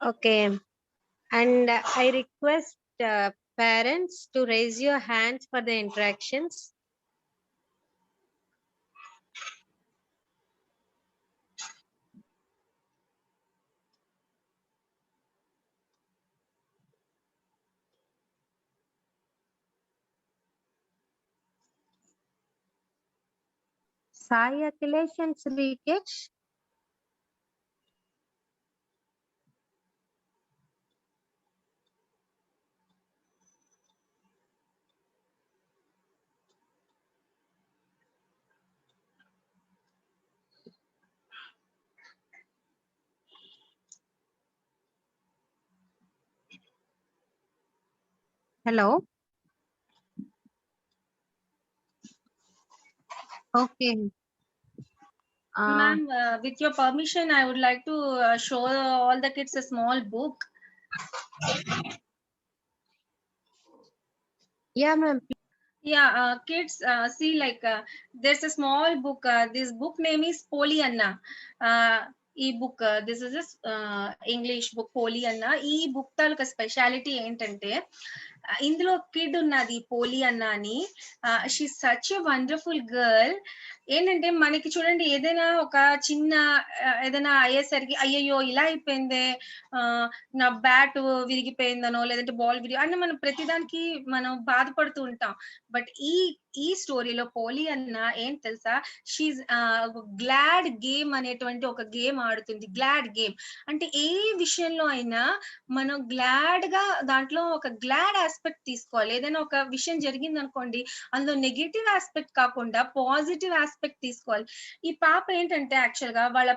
Okay. And I request parents to raise your hands for the interactions. Sai Akhilesh and Srikesh. Hello. Okay. Ma'am, with your permission, I would like to show all the kids a small book. Yeah, ma'am. Yeah, kids, see, like there's a small book. This book name is Pollyanna. E-book. This is a English book, Pollyanna. E-book taluka speciality ఏంటంటే, ఇందులో కిడ్ ఉన్నది పోలి అన్న అని. She such a wonderful girl. ఏంటంటే మనకి చూడండి ఏదైనా ఒక చిన్న ఏదైనా అయ్యేసరికి అయ్యయ్యో ఇలా అయిపోయిందే, నా బ్యాట్ విరిగిపోయిందనో లేదంటే బాల్ అని మనం ప్రతిదానికి మనం బాధపడుతూ ఉంటాం. బట్ ఈ స్టోరీలో పోలి అన్న ఏం తెలుసా, షీజ్ గ్లాడ్ గేమ్ అనేటువంటి ఒక గేమ్ ఆడుతుంది. గ్లాడ్ గేమ్ అంటే ఏ విషయంలో అయినా మనం గ్లాడ్ గా దాంట్లో ఒక గ్లాడ్ ఆస్పెక్ట్ తీసుకోవాలి. ఏదైనా ఒక విషయం జరిగింది అనుకోండి, అందులో నెగటివ్ ఆస్పెక్ట్ కాకుండా పాజిటివ్ ఆస్పెక్ట్ తీసుకోవాలి. ఈ పాప ఏంటంటే యాక్చువల్ గా వాళ్ళ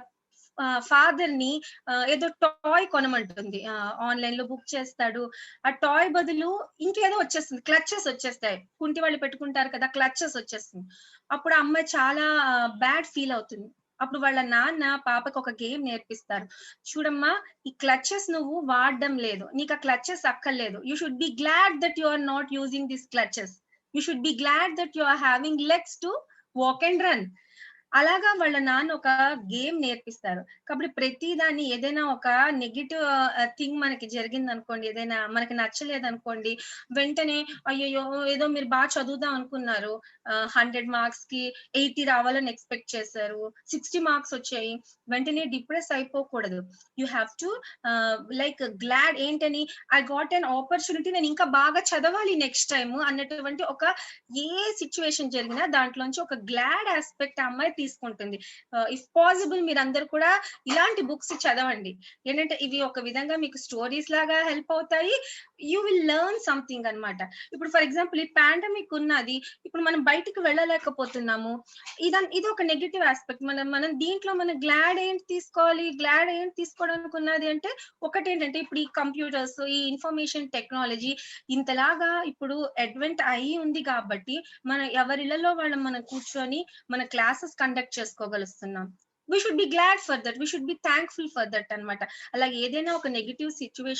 ఫాదర్ ని ఏదో టాయ్ కొనమంటుంది. ఆన్లైన్ లో బుక్ చేస్తాడు. ఆ టాయ్ బదులు ఇంకేదో వచ్చేస్తుంది, క్లచెస్ వచ్చేస్తాయి. కుంటి వాళ్ళు పెట్టుకుంటారు కదా, క్లచెస్ వచ్చేస్తుంది. అప్పుడు ఆ అమ్మాయి చాలా బ్యాడ్ ఫీల్ అవుతుంది. అప్పుడు వాళ్ళ నాన్న పాపకు ఒక గేమ్ నేర్పిస్తారు. చూడమ్మా, ఈ క్లచెస్ నువ్వు వాడడం లేదు, నీకు ఆ క్లచెస్ అక్కర్లేదు. You should be glad that you are not using this crutches. You should be glad that you are having legs to walk and run. అలాగా వాళ్ళ నాన్న ఒక గేమ్ నేర్పిస్తారు. కాబట్టి ప్రతి దాన్ని ఏదైనా ఒక నెగటివ్ థింగ్ మనకి జరిగింది అనుకోండి, ఏదైనా మనకి నచ్చలేదు అనుకోండి, వెంటనే అయ్యో ఏదో మీరు బాగా చదువుదాం అనుకున్నారు, 100 మార్క్స్ కి 80 రావాలని ఎక్స్పెక్ట్ చేశారు, 60 మార్క్స్ వచ్చాయి, వెంటనే డిప్రెస్ అయిపోకూడదు. You have to like glad ఏంటని, ఐ గాట్ అన్ ఆపర్చునిటీ, నేను ఇంకా బాగా చదవాలి నెక్స్ట్ టైం అన్నటువంటి ఒక ఏ సిచ్యువేషన్ జరిగినా దాంట్లోంచి ఒక గ్లాడ్ ఆస్పెక్ట్ ఆ అమ్మాయి తీసుకుంటుంది. ఇఫ్ పాసిబుల్ మీరందరూ కూడా ఇలాంటి బుక్స్ చదవండి. ఏంటంటే ఇవి ఒక విధంగా మీకు స్టోరీస్ లాగా హెల్ప్ అవుతాయి. యూ విల్ లెర్న్ సంథింగ్ అన్నమాట. ఇప్పుడు ఫర్ ఎగ్జాంపుల్ ఈ పాండమిక్ ఉన్నది, ఇప్పుడు మనం బయటికి వెళ్ళలేకపోతున్నాము, ఇది ఒక నెగటివ్ ఆస్పెక్ట్. మనం దీంట్లో మనం గ్లాడ్ ఏంటి తీసుకోవాలి, గ్లాడ్ ఏంటి తీసుకోవడానికి ఉన్నది అంటే ఒకటి ఏంటంటే ఇప్పుడు ఈ కంప్యూటర్స్, ఈ ఇన్ఫర్మేషన్ టెక్నాలజీ ఇంతలాగా ఇప్పుడు అడ్వెంట్ అయి ఉంది కాబట్టి మన ఎవరిళ్లలో మనం కూర్చొని మన క్లాసెస్ కండక్ట్ చేసుకోగలుస్తున్నాం. We should be glad for that, we should be thankful for that అన్నమాట. అలాగే ఏదైనా ఒక నెగటివ్ సిచ్యువేషన్